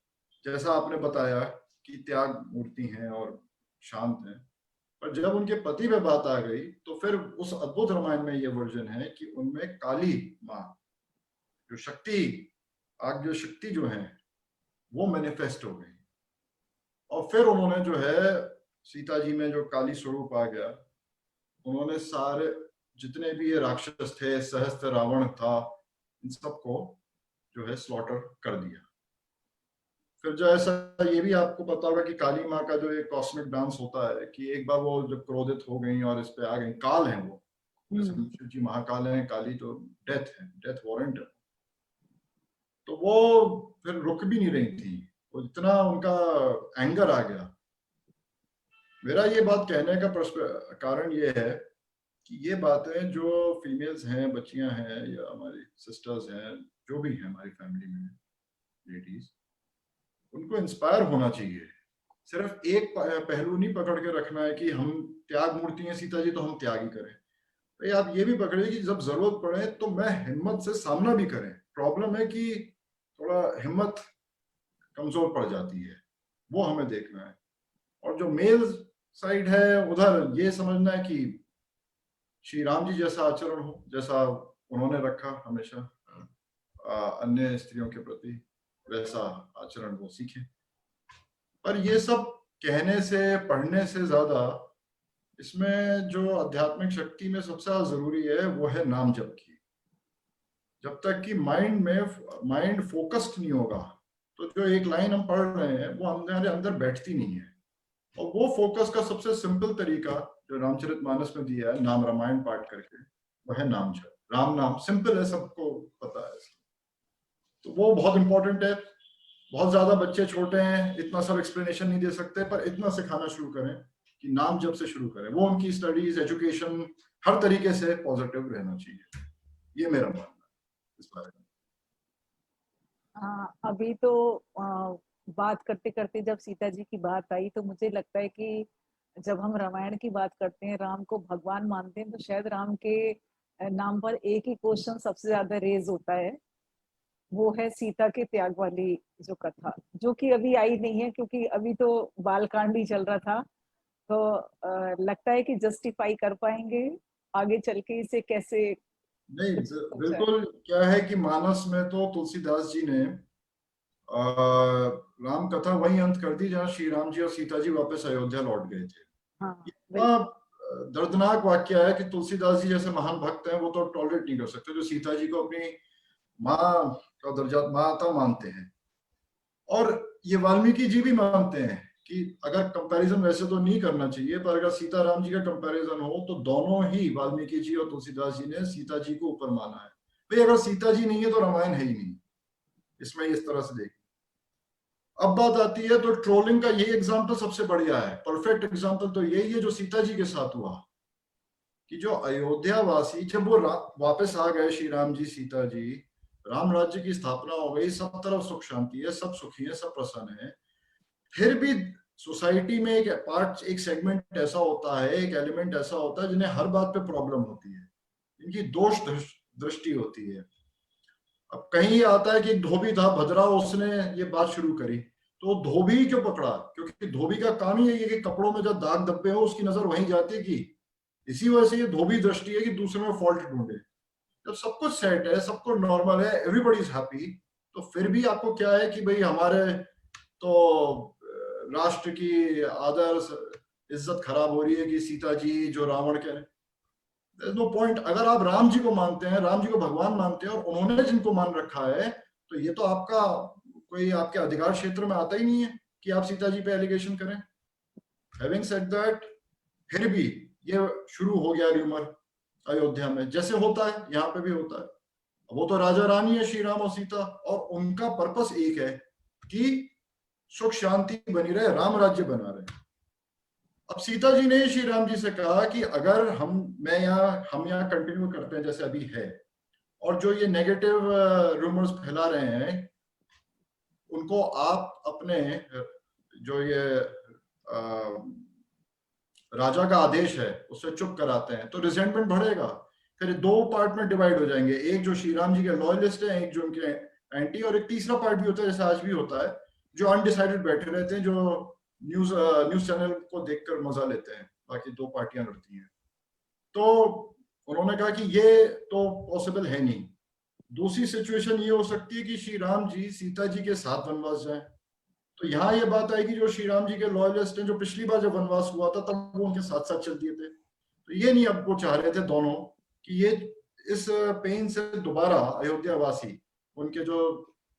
जैसा आपने बताया कि त्याग मूर्ति हैं और शांत हैं, पर जब उनके पति पे बात आ गई तो फिर उस अद्भुत रामायण में ये वर्जन है कि उनमें काली माँ जो शक्ति, आज्ञा शक्ति जो है, वो मैनिफेस्ट हो गई। और फिर उन्होंने जो है, सीता जी में जो काली स्वरूप आ गया, उन्होंने सारे जितने भी ये राक्षस थे, सहस्त्र रावण था, इन सबको जो है स्लॉटर कर दिया। फिर जो ऐसा ये भी आपको पता होगा कि काली माँ का जो एक कॉस्मिक डांस होता है कि एक बार वो जब क्रोधित हो गई और इस पे आ गई, काल है वो, जैसे शिव जी महाकाल है, काली तो डेथ है, डेथ वारंट है, तो वो फिर रुक भी नहीं रही थी, वो इतना उनका एंगर आ गया। मेरा ये बात कहने का कारण ये है कि ये बातें जो फीमेल्स हैं, बच्चियां हैं, या हमारी सिस्टर्स हैं, जो भी हैं हमारी फैमिली में लेडीज, उनको इंस्पायर होना चाहिए। सिर्फ एक पहलू नहीं पकड़ के रखना है कि हम त्याग मूर्ति हैं सीता जी तो हम त्याग ही करें। भाई आप ये भी पकड़िए कि जब जरूरत पड़े तो मैं हिम्मत से सामना भी करें। प्रॉब्लम है कि थोड़ा हिम्मत कमजोर पड़ जाती है, वो हमें देखना है। और जो मेल साइड है उधर ये समझना है कि श्री राम जी जैसा आचरण हो, जैसा उन्होंने रखा हमेशा अन्य स्त्रियों के प्रति, वैसा आचरण वो सीखे। पर ये सब कहने से, पढ़ने से ज्यादा इसमें जो आध्यात्मिक शक्ति में सबसे ज्यादा जरूरी है वो है नाम जप की। जब तक कि माइंड फोकस्ड नहीं होगा तो जो एक लाइन हम पढ़ रहे हैं वो हमारे अंदर बैठती नहीं है। और वो फोकस का सबसे सिंपल तरीका जो रामचरितमानस में दिया है, नाम रामायण पाठ करके, वो है नाम जप। राम नाम सिंपल है, सबको पता है, तो वो बहुत इंपॉर्टेंट है। बहुत ज्यादा बच्चे छोटे हैं, इतना सब एक्सप्लेनेशन नहीं दे सकते, पर इतना सिखाना शुरू करें कि नाम जब से शुरू करें, वो उनकी स्टडीज, एजुकेशन हर तरीके से पॉजिटिव रहना चाहिए। ये मेरा मानना है इस बारे में। अभी तो बात करते करते जब सीता जी की बात आई तो मुझे लगता है कि जब हम रामायण की बात करते हैं, राम को भगवान मानते हैं, तो शायद राम के नाम पर एक ही क्वेश्चन सबसे ज्यादा रेज होता है, वो है सीता के त्याग वाली जो कथा, जो कि अभी आई नहीं है क्योंकि अभी तो बालकांड ही चल रहा था। तो लगता है कि जस्टिफाई कर पाएंगे आगे चल के इसे कैसे नहीं, कुछ समझा है। बिल्कुल। क्या है कि मानस में तो तुलसीदास जी ने राम कथा वही अंत कर दी जहाँ श्री राम जी और सीता जी वापस अयोध्या लौट गए थे। हाँ, इतना दर्दनाक वाक्य है कि तुलसीदास जी जैसे महान भक्त हैं वो तो टॉलरेट नहीं कर सकते, जो सीता जी को अपनी माँ का दर्जा, माता मानते हैं। और ये वाल्मीकि जी भी मानते हैं कि अगर कंपैरिजन वैसे तो नहीं करना चाहिए, पर अगर सीताराम जी का कंपैरिजन हो तो दोनों ही, वाल्मीकि जी और तुलसीदास जी ने सीता जी को ऊपर माना है। भाई अगर सीता जी नहीं है तो रामायण है ही नहीं, इसमें इस तरह से देख। अब बात आती है तो ट्रोलिंग का ये एग्जाम्पल सबसे बढ़िया है, परफेक्ट एग्जाम्पल तो यही है जो सीता जी के साथ हुआ, कि जो अयोध्या वासी जब वो वापस आ गए, श्री राम जी सीता जी, राम राज्य की स्थापना हो गई, सब तरफ सुख शांति है, सब सुखी है, सब प्रसन्न है, फिर भी सोसाइटी में एक पार्ट, एक सेगमेंट ऐसा होता है, एक एलिमेंट ऐसा होता है जिन्हें हर बात पे प्रॉब्लम होती है, इनकी दोष दृष्टि होती है। अब कहीं आता है कि एक धोबी था भद्रा, उसने ये बात शुरू करी, तो धोबी क्यों पकड़ा? क्योंकि धोबी का काम ही है कि कपड़ों में जब दाग धब्बे हो उसकी नजर वहीं जाती है, कि इसी वजह से ये धोबी दृष्टि है कि दूसरे में फॉल्ट ढूंढे। जब सब कुछ सेट है, सब कुछ नॉर्मल है, एवरीबॉडी इज हैप्पी, तो फिर भी आपको क्या है कि भाई हमारे तो राष्ट्र की आदर इज्जत खराब हो रही है कि सीता जी जो रावण के, नो पॉइंट। अगर आप राम जी को मानते हैं, राम जी को भगवान मानते हैं, और उन्होंने जिनको मान रखा है, तो ये तो आपका कोई आपके अधिकार क्षेत्र में आता ही नहीं है कि आप सीता जी पे एलिगेशन करें। हैविंग सेड दैट, फिर भी ये शुरू हो गया र्यूमर अयोध्या में, जैसे होता है यहाँ पे भी होता है। वो तो राजा रानी है श्री राम और सीता, और उनका पर्पस एक है कि सुख शांति बनी रहे, राम राज्य बना रहे। अब सीता जी ने श्री राम जी से कहा कि अगर हम यहाँ कंटिन्यू करते हैं जैसे अभी है, और जो ये नेगेटिव रूमर्स फैला रहे हैं उनको आप अपने जो ये राजा का आदेश है उससे चुप कराते हैं, तो रिजेंटमेंट बढ़ेगा। फिर दो पार्ट में डिवाइड हो जाएंगे, एक जो श्री राम जी के लॉयलिस्ट हैं, एक जो उनके एंटी, और एक तीसरा पार्ट भी होता है जैसे आज भी होता है, जो अनडिसाइडेड बैठे रहते हैं, जो न्यूज चैनल को देखकर मजा लेते हैं, बाकी दो पार्टियां लड़ती हैं। तो उन्होंने कहा कि ये तो पॉसिबल है नहीं। दूसरी सिचुएशन ये हो सकती है कि श्री राम जी सीता जी के साथ वनवास जाएं, तो यहाँ ये बात आएगी जो श्री राम जी के लॉयलिस्ट हैं, जो पिछली बार जब वनवास हुआ था तब वो उनके साथ साथ चल दिए थे, तो ये नहीं अब वो चाह रहे थे दोनों कि ये इस पेन से दोबारा अयोध्या वासी, उनके जो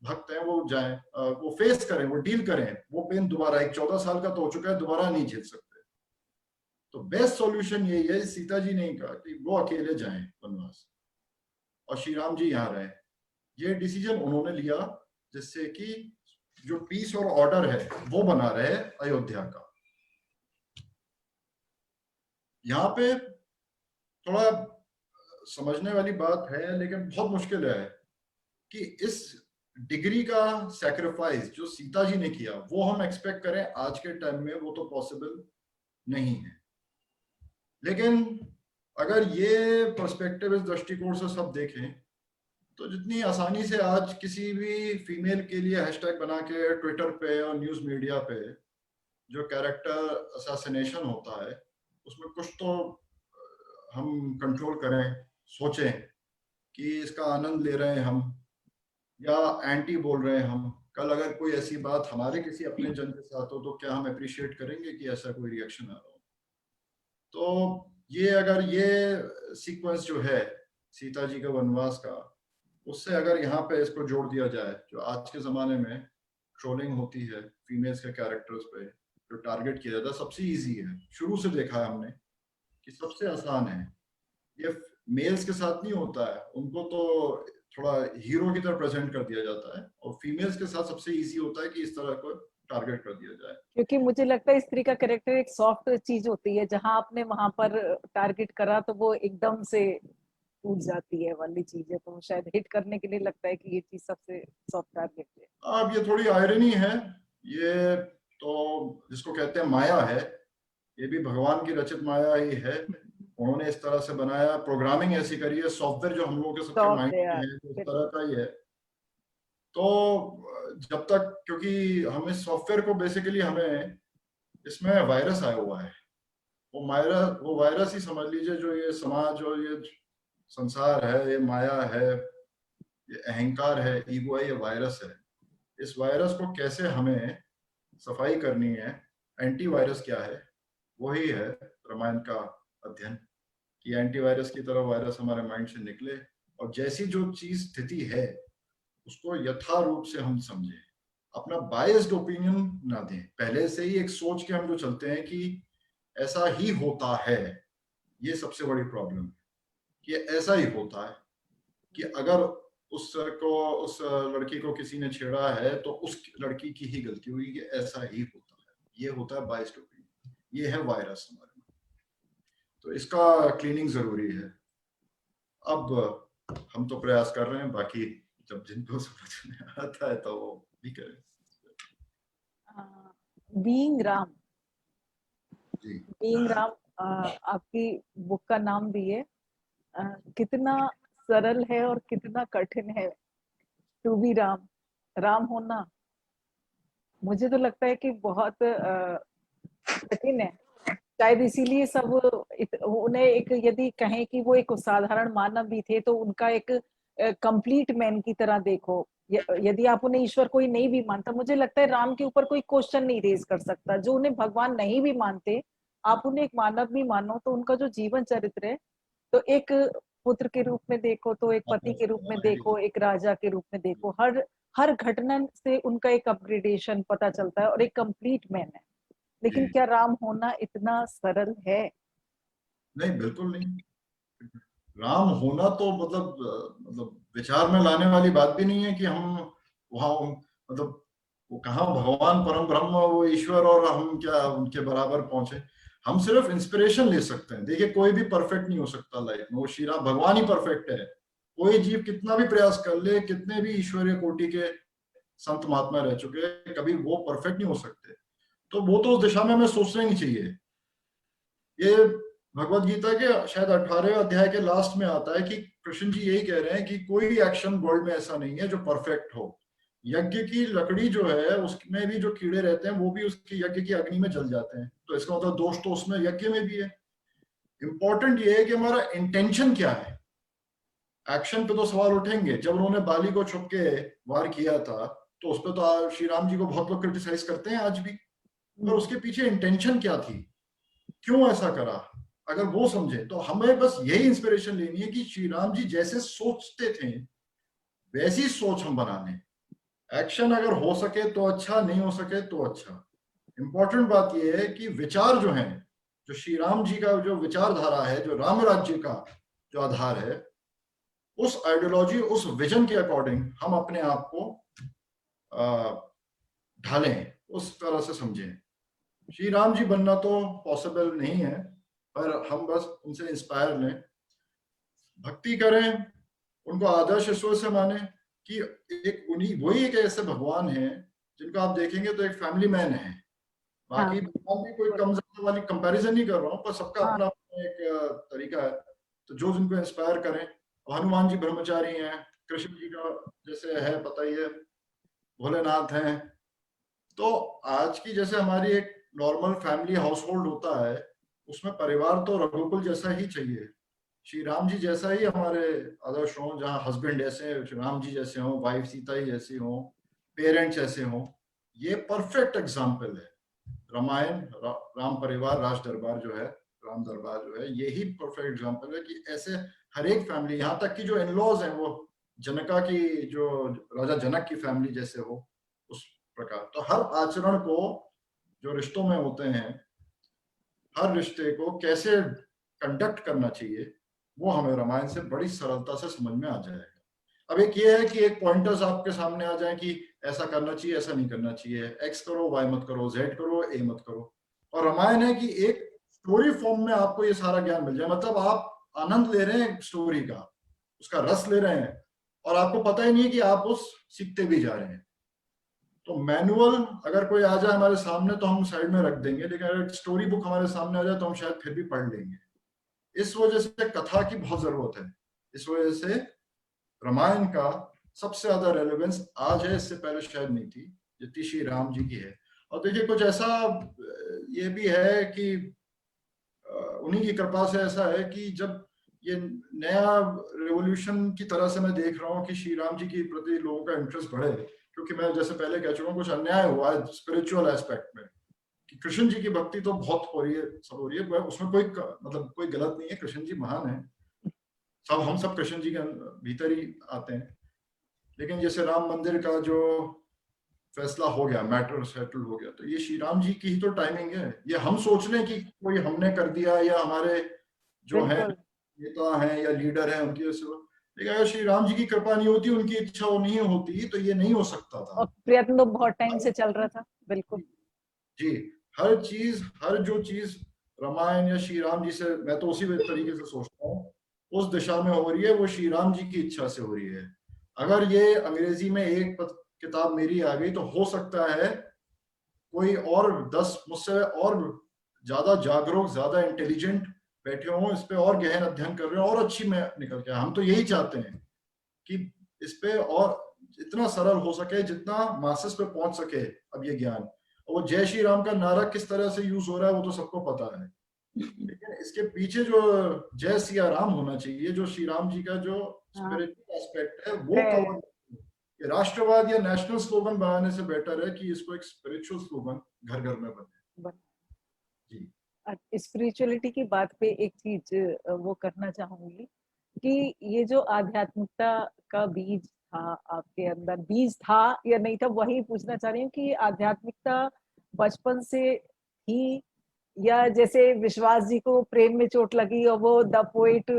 भक्त हैं वो जाएं, वो फेस करें, वो डील करें, वो पेन दोबारा, एक 14 साल का तो हो चुका है, दोबारा नहीं झेल सकते। तो बेस्ट सॉल्यूशन यही है, सीता जी ने कहा कि वो अकेले जाएं वनवास और श्री राम जी यहाँ रहे। ये डिसीजन उन्होंने लिया जिससे कि जो पीस और ऑर्डर है वो बना रहे अयोध्या का। यहाँ पे थोड़ा समझने वाली बात है, लेकिन बहुत मुश्किल है कि इस डिग्री का सैक्रिफाइस जो सीता जी ने किया वो हम एक्सपेक्ट करें आज के टाइम में, वो तो पॉसिबल नहीं है। लेकिन अगर ये पर्सपेक्टिव, इस दृष्टिकोण से सब देखें, तो जितनी आसानी से आज किसी भी फीमेल के लिए हैशटैग बना के ट्विटर पे और न्यूज मीडिया पे जो कैरेक्टर असैसिनेशन होता है, उसमें कुछ तो हम कंट्रोल करें, सोचें कि इसका आनंद ले रहे हैं हम या एंटी बोल रहे हैं हम। कल अगर कोई ऐसी बात हमारे किसी अपने जन के साथ हो तो क्या हम अप्रिशिएट करेंगे कि ऐसा कोई रिएक्शन आ रहा हो? तो ये अगर ये सीक्वेंस जो है सीता जी का वनवास का, उससे अगर यहाँ पे इसको जोड़ दिया जाए, जो आज के जमाने में ट्रोलिंग होती है फीमेल्स के कैरेक्टर्स पे, जो टारगेट किया जाता है, सबसे इजी है, शुरू से देखा है हमने कि सबसे आसान है। ये मेल्स के साथ नहीं होता है, उनको तो थोड़ा हीरो की तरह प्रेजेंट कर दिया जाता है, और फीमेल्स के साथ सबसे इजी होता है कि इस तरह को टारगेट कर दिया जाए। क्योंकि मुझे लगता है स्त्री का कैरेक्टर एक सॉफ्ट चीज होती है, जहां आपने वहां पर टारगेट करा तो वो एकदम से टूट जाती है वाली चीज है, तो शायद हिट करने के लिए लगता है कि ये चीज सबसे सॉफ्ट टारगेट है। अब ये थोड़ी आयरनी है, ये तो जिसको कहते हैं माया है, ये भी भगवान की रचित माया ही है। उन्होंने इस तरह से बनाया, प्रोग्रामिंग ऐसी करी है, सॉफ्टवेयर जो हम लोगों के सबके सॉफ्ट माइंड है में यार। है तो इस तरह का ही है। तो जब तक, क्योंकि हम इस सॉफ्टवेयर को बेसिकली, हमें इसमें वायरस आया हुआ है, वो वायरस ही समझ लीजिए, जो ये समाज और ये संसार है, ये माया है, ये अहंकार है, ईगो है, ये वायरस है। इस वायरस को कैसे हमें सफाई करनी है, एंटी वायरस क्या है, वही है रामायण का अध्ययन, कि एंटीवायरस की तरह वायरस हमारे माइंड से निकले, और जैसी जो चीज स्थिति है उसको यथा रूप से हम समझें, अपना बायस्ड ओपिनियन ना दें। पहले से ही एक सोच के हम जो चलते हैं कि ऐसा ही होता है, ये सबसे बड़ी प्रॉब्लम है कि ऐसा ही होता है, कि अगर उस लड़की को किसी ने छेड़ा है तो उस लड़की की ही गलती हुई, कि ऐसा ही होता है, ये होता है बायस्ड ओपिनियन, ये है वायरस हमारे में। तो इसका क्लीनिंग जरूरी है। अब हम तो प्रयास कर रहे हैं, बाकी जब जिनको समझ में आता है तो वो भी करें। बीइंग राम, जी बीइंग राम आपकी बुक का नाम भी है। कितना सरल है और कितना कठिन है टू बी राम, राम होना। मुझे तो लगता है कि बहुत कठिन है, शायद इसीलिए सब उन्हें एक, यदि कहें कि वो एक साधारण मानव भी थे तो उनका एक कंप्लीट मैन की तरह देखो। यदि आप उन्हें ईश्वर कोई नहीं भी मानता, मुझे लगता है राम के ऊपर कोई क्वेश्चन नहीं रेज कर सकता। जो उन्हें भगवान नहीं भी मानते, आप उन्हें एक मानव भी मानो, तो उनका जो जीवन चरित्र है तो एक पुत्र के रूप में देखो, तो एक पति के रूप में देखो, एक राजा के रूप में देखो, हर हर घटना से उनका एक अपग्रेडेशन पता चलता है और एक कंप्लीट मैन है। लेकिन जी क्या राम होना इतना सरल है? नहीं, बिल्कुल नहीं। राम होना तो मतलब विचार में लाने वाली बात भी नहीं है कि हम वहां मतलब वो कहाँ भगवान परम ब्रह्म वो ईश्वर और हम क्या उनके बराबर पहुंचे। हम सिर्फ इंस्पिरेशन ले सकते हैं। देखिए कोई भी परफेक्ट नहीं हो सकता लाइफ में, वो श्री राम भगवान ही परफेक्ट है। कोई जीव कितना भी प्रयास कर ले, कितने भी ईश्वरीय कोटि के संत महात्मा रह चुके हैं, कभी वो परफेक्ट नहीं हो सकते। तो वो तो उस दिशा में हमें सोचना ही नहीं चाहिए। ये भगवत गीता के शायद 18वें अध्याय के लास्ट में आता है कि कृष्ण जी यही कह रहे हैं कि कोई एक्शन वर्ल्ड में ऐसा नहीं है जो परफेक्ट हो। यज्ञ की लकड़ी जो है उसमें भी जो कीड़े रहते हैं वो भी उसकी यज्ञ की अग्नि में जल जाते हैं, तो इसका मतलब दोष तो उसमें यज्ञ में भी है। इंपॉर्टेंट ये है कि हमारा इंटेंशन क्या है। एक्शन पे तो सवाल उठेंगे। जब उन्होंने बाली को छुप के वार किया था तो उस पर तो श्री राम जी को बहुत लोग क्रिटिसाइज करते हैं आज भी, पर उसके पीछे इंटेंशन क्या थी, क्यों ऐसा करा, अगर वो समझे तो हमें बस यही इंस्पिरेशन लेनी है कि श्री राम जी जैसे सोचते थे वैसी सोच हम बना लें। एक्शन अगर हो सके तो अच्छा, नहीं हो सके तो अच्छा। इंपॉर्टेंट बात यह है कि विचार जो है, जो श्री राम जी का जो विचारधारा है, जो राम राज्य का जो आधार है, उस आइडियोलॉजी उस विजन के अकॉर्डिंग हम अपने आप को ढालें, उस तरह से समझें। श्री राम जी बनना तो पॉसिबल नहीं है, पर हम बस उनसे इंस्पायर लें, भक्ति करें, उनको आदर्श ईश्वर से माने कि एक उन्हीं वही एक ऐसे भगवान हैं जिनको आप देखेंगे तो एक फैमिली मैन है। हाँ, बाकी भगवान भी कोई कम ज्यादा वाली कंपैरिजन नहीं कर रहा हूँ, पर सबका हाँ, अपना अपना एक तरीका है। तो जो जिनको इंस्पायर करें, हनुमान जी ब्रह्मचारी हैं, कृष्ण जी का जैसे है पता ही है, भोलेनाथ हैं। तो आज की जैसे हमारी एक नॉर्मल फैमिली हाउस होल्ड होता है, उसमें परिवार तो रघुकुल जैसा ही चाहिए। श्री राम जी जैसा ही हमारे आदर्श हो, जहाँ हस्बैंड ऐसे राम जी जैसे हो, वाइफ सीता ही जैसी हो, पेरेंट्स ऐसे हो। ये परफेक्ट एग्जाम्पल है। रामायण राम परिवार राज दरबार जो है, राम दरबार जो है, यही परफेक्ट एग्जाम्पल है कि ऐसे हर एक फैमिली, यहाँ तक कि जो इनलॉज हैं वो जनका की जो राजा जनक की फैमिली जैसे हो उस प्रकार। तो हर आचरण को जो रिश्तों में होते हैं, हर रिश्ते को कैसे कंडक्ट करना चाहिए, वो हमें रामायण से बड़ी सरलता से समझ में आ जाएगा। अब एक ये है कि एक पॉइंटर्स आपके सामने आ जाए कि ऐसा करना चाहिए, ऐसा नहीं करना चाहिए, एक्स करो, वाई मत करो, जेड करो, ए मत करो। और रामायण है कि एक स्टोरी फॉर्म में आपको ये सारा ज्ञान मिल जाए, मतलब आप आनंद ले रहे हैं स्टोरी का, उसका रस ले रहे हैं, और आपको पता ही नहीं है कि आप उस सीखते भी जा रहे हैं। तो मैनुअल अगर कोई आ जाए हमारे सामने तो हम साइड में रख देंगे, लेकिन अगर स्टोरी बुक हमारे सामने आ जाए तो हम शायद फिर भी पढ़ लेंगे। इस वजह से कथा की बहुत जरूरत है। इस वजह से रामायण का सबसे ज्यादा रेलेवेंस आज है, इससे पहले शायद नहीं थी जितनी श्री राम जी की है। और देखिए कुछ ऐसा ये भी है कि उन्हीं की कृपा से ऐसा है कि जब ये नया रेवोल्यूशन की तरह से मैं देख रहा हूँ कि श्री राम जी के प्रति लोगों का इंटरेस्ट बढ़े, क्योंकि मैं जैसे पहले कह चुका हूँ कुछ अन्याय हुआ है स्पिरिचुअल एस्पेक्ट में, कि कृष्ण जी की भक्ति तो बहुत हो रही है, सब हो रही है, उसमें कोई मतलब कोई गलत नहीं है, कृष्ण जी महान है, सब हम सब कृष्ण जी के भीतर ही आते हैं। लेकिन जैसे राम मंदिर का जो फैसला हो गया, मैटर सेटल हो गया, तो ये श्री राम जी की ही तो टाइमिंग है। ये हम सोच लें कि कोई हमने कर दिया या हमारे जो है बिल्कुल। नेता हैं या लीडर हैं उनकी वजह से, लेकिन अगर श्री राम जी की कृपा नहीं होती, उनकी इच्छा वो नहीं होती, तो ये नहीं हो सकता था। और प्रयत्न तो बहुत टाइम से चल रहा था। बिल्कुल। जी, हर चीज, हर जो चीज रामायण या श्री राम जी से, मैं तो उसी तरीके से सोचता हूँ, उस दिशा में हो रही है, वो श्री राम जी की इच्छा से हो रही है। अगर ये अंग्रेजी में एक किताब मेरी आ गई तो हो सकता है कोई और 10 मुझसे और ज्यादा जागरूक, ज्यादा इंटेलिजेंट बैठे हों, इस पे और गहन अध्ययन कर रहे हो और अच्छी में निकल के। हम तो यही चाहते हैं कि इस पे और इतना सरल हो सके, जितना मासेस पे पहुंच सके अब ये ज्ञान। और वो जय श्री राम का नारा किस तरह से यूज हो रहा है वो तो सबको पता है, लेकिन इसके पीछे जो जय सिया राम होना चाहिए, जो श्री राम जी का जो हाँ, स्पिरिचुअल एस्पेक्ट है वो है। कवर। ये राष्ट्रवाद या नेशनल स्लोगन बनाने से बेटर है कि इसको एक स्पिरिचुअल स्लोगन घर घर में बने। जी। स्पिरिचुअलिटी की बात पे एक चीज वो करना चाहूंगी कि ये जो आध्यात्मिकता का बीज था आपके अंदर, बीज था या नहीं था, वही पूछना चाह रही हूँ कि आध्यात्मिकता बचपन से ही, या जैसे विश्वास जी को प्रेम में चोट लगी और वो द पोइट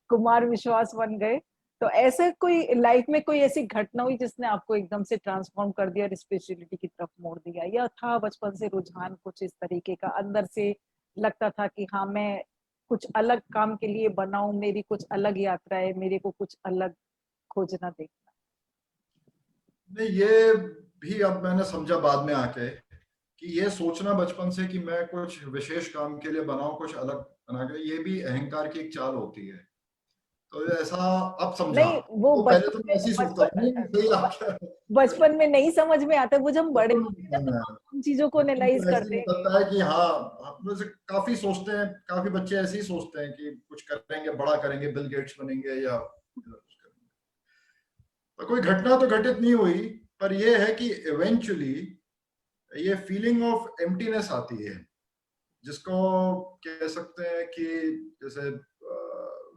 कुमार विश्वास बन गए, तो ऐसे कोई लाइफ में कोई ऐसी घटना हुई जिसने आपको एकदम से ट्रांसफॉर्म कर दिया और स्पिरिचुअलिटी की तरफ मोड़ दिया, या था बचपन से रुझान कुछ इस तरीके का, अंदर से लगता था कि हाँ मैं कुछ अलग काम के लिए बना हूं, मेरी कुछ अलग यात्रा है, मेरे को कुछ अलग खोजना देखना? नहीं, ये भी अब मैंने समझा बाद में आके कि ये सोचना बचपन से कि मैं कुछ विशेष काम के लिए बनाऊं, कुछ अलग बना के, ये भी अहंकार की एक चाल होती है। तो ऐसा अब समझा। नहीं, वो तो पहले तो बचपन मैं में, ऐसे ही सोचता था, नहीं बचपन सही आ गया। बचपन में नहीं समझ में आता, वो जब बड़े बचपन में होते हैं बताना जब है। हम उन चीजों को बचपन एनालाइज तो ऐसे ही करते हैं। निकलता है कि हाँ, आप में से काफी सोचते हैं, काफी बच्चे ऐसे ही सोचते हैं कि कुछ करेंगे, बड़ा करेंगे, बिल गेट्स बनेंगे या कुछ करेंगे। तो कोई घटना तो घटित नहीं हुई, पर यह है कि इवेंचुअली ये फीलिंग ऑफ एम्प्टीनेस आती है, जिसको कह सकते हैं कि जैसे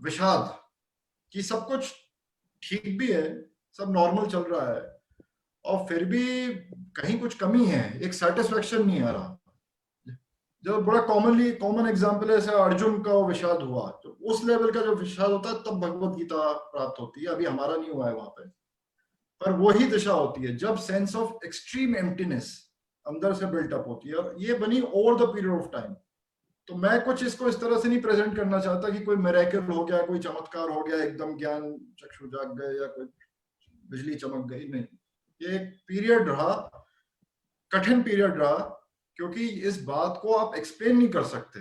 विषाद, कि सब कुछ ठीक भी है, सब नॉर्मल चल रहा है, और फिर भी कहीं कुछ कमी है, एक सेटिस्फेक्शन नहीं आ रहा। जो बड़ा कॉमन एग्जांपल है, जैसे अर्जुन का विषाद हुआ, तो उस लेवल का जो विषाद होता है तब भगवत गीता प्राप्त होती है। अभी हमारा नहीं हुआ है वहां पे, पर वही दिशा होती है जब सेंस ऑफ एक्सट्रीम एम्प्टीनेस अंदर से बिल्टअप होती है, और ये बनी over the period of time. तो मैं कुछ इसको इस तरह से नहीं प्रेजेंट करना चाहता कि कोई मिरेकल हो गया, कोई चमत्कार हो गया, एकदम ज्ञान चक्षु जाग गए या कोई बिजली चमक गई, नहीं। ये एक पीरियड रहा, कठिन पीरियड रहा, क्योंकि इस बात को आप एक्सप्लेन नहीं कर सकते,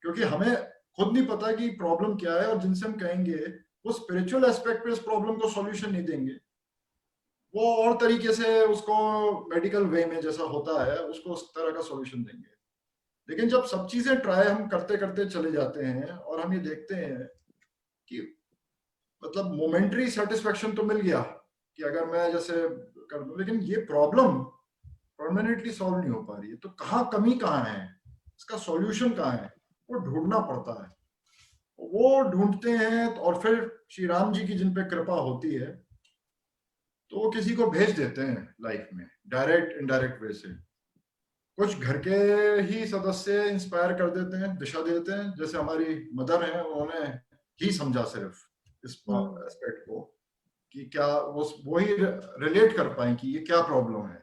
क्योंकि हमें खुद नहीं पता कि प्रॉब्लम क्या है, और जिनसे हम कहेंगे वो स्पिरिचुअल एस्पेक्ट पे इस प्रॉब्लम को सॉल्यूशन नहीं देंगे, वो और तरीके से उसको मेडिकल वे में जैसा होता है उसको उस तरह का सॉल्यूशन देंगे। लेकिन जब सब चीजें ट्राई हम करते करते चले जाते हैं और हम ये देखते हैं कि मतलब मोमेंटरी सेटिस्फेक्शन तो मिल गया कि अगर मैं जैसे कर दूं, लेकिन ये प्रॉब्लम परमानेंटली सॉल्व नहीं हो पा रही है, तो कहाँ कमी कहाँ है, इसका सॉल्यूशन कहाँ है, वो ढूंढना पड़ता है। वो ढूंढते हैं, और फिर श्री राम जी की जिन पे कृपा होती है, तो वो किसी को भेज देते हैं लाइफ में, डायरेक्ट इनडायरेक्ट वे से। कुछ घर के ही सदस्य इंस्पायर कर देते हैं, दिशा देते हैं, जैसे हमारी मदर हैं, उन्होंने ही समझा सिर्फ इस एस्पेक्ट को कि क्या वो ही रिलेट कर पाए कि ये क्या प्रॉब्लम है।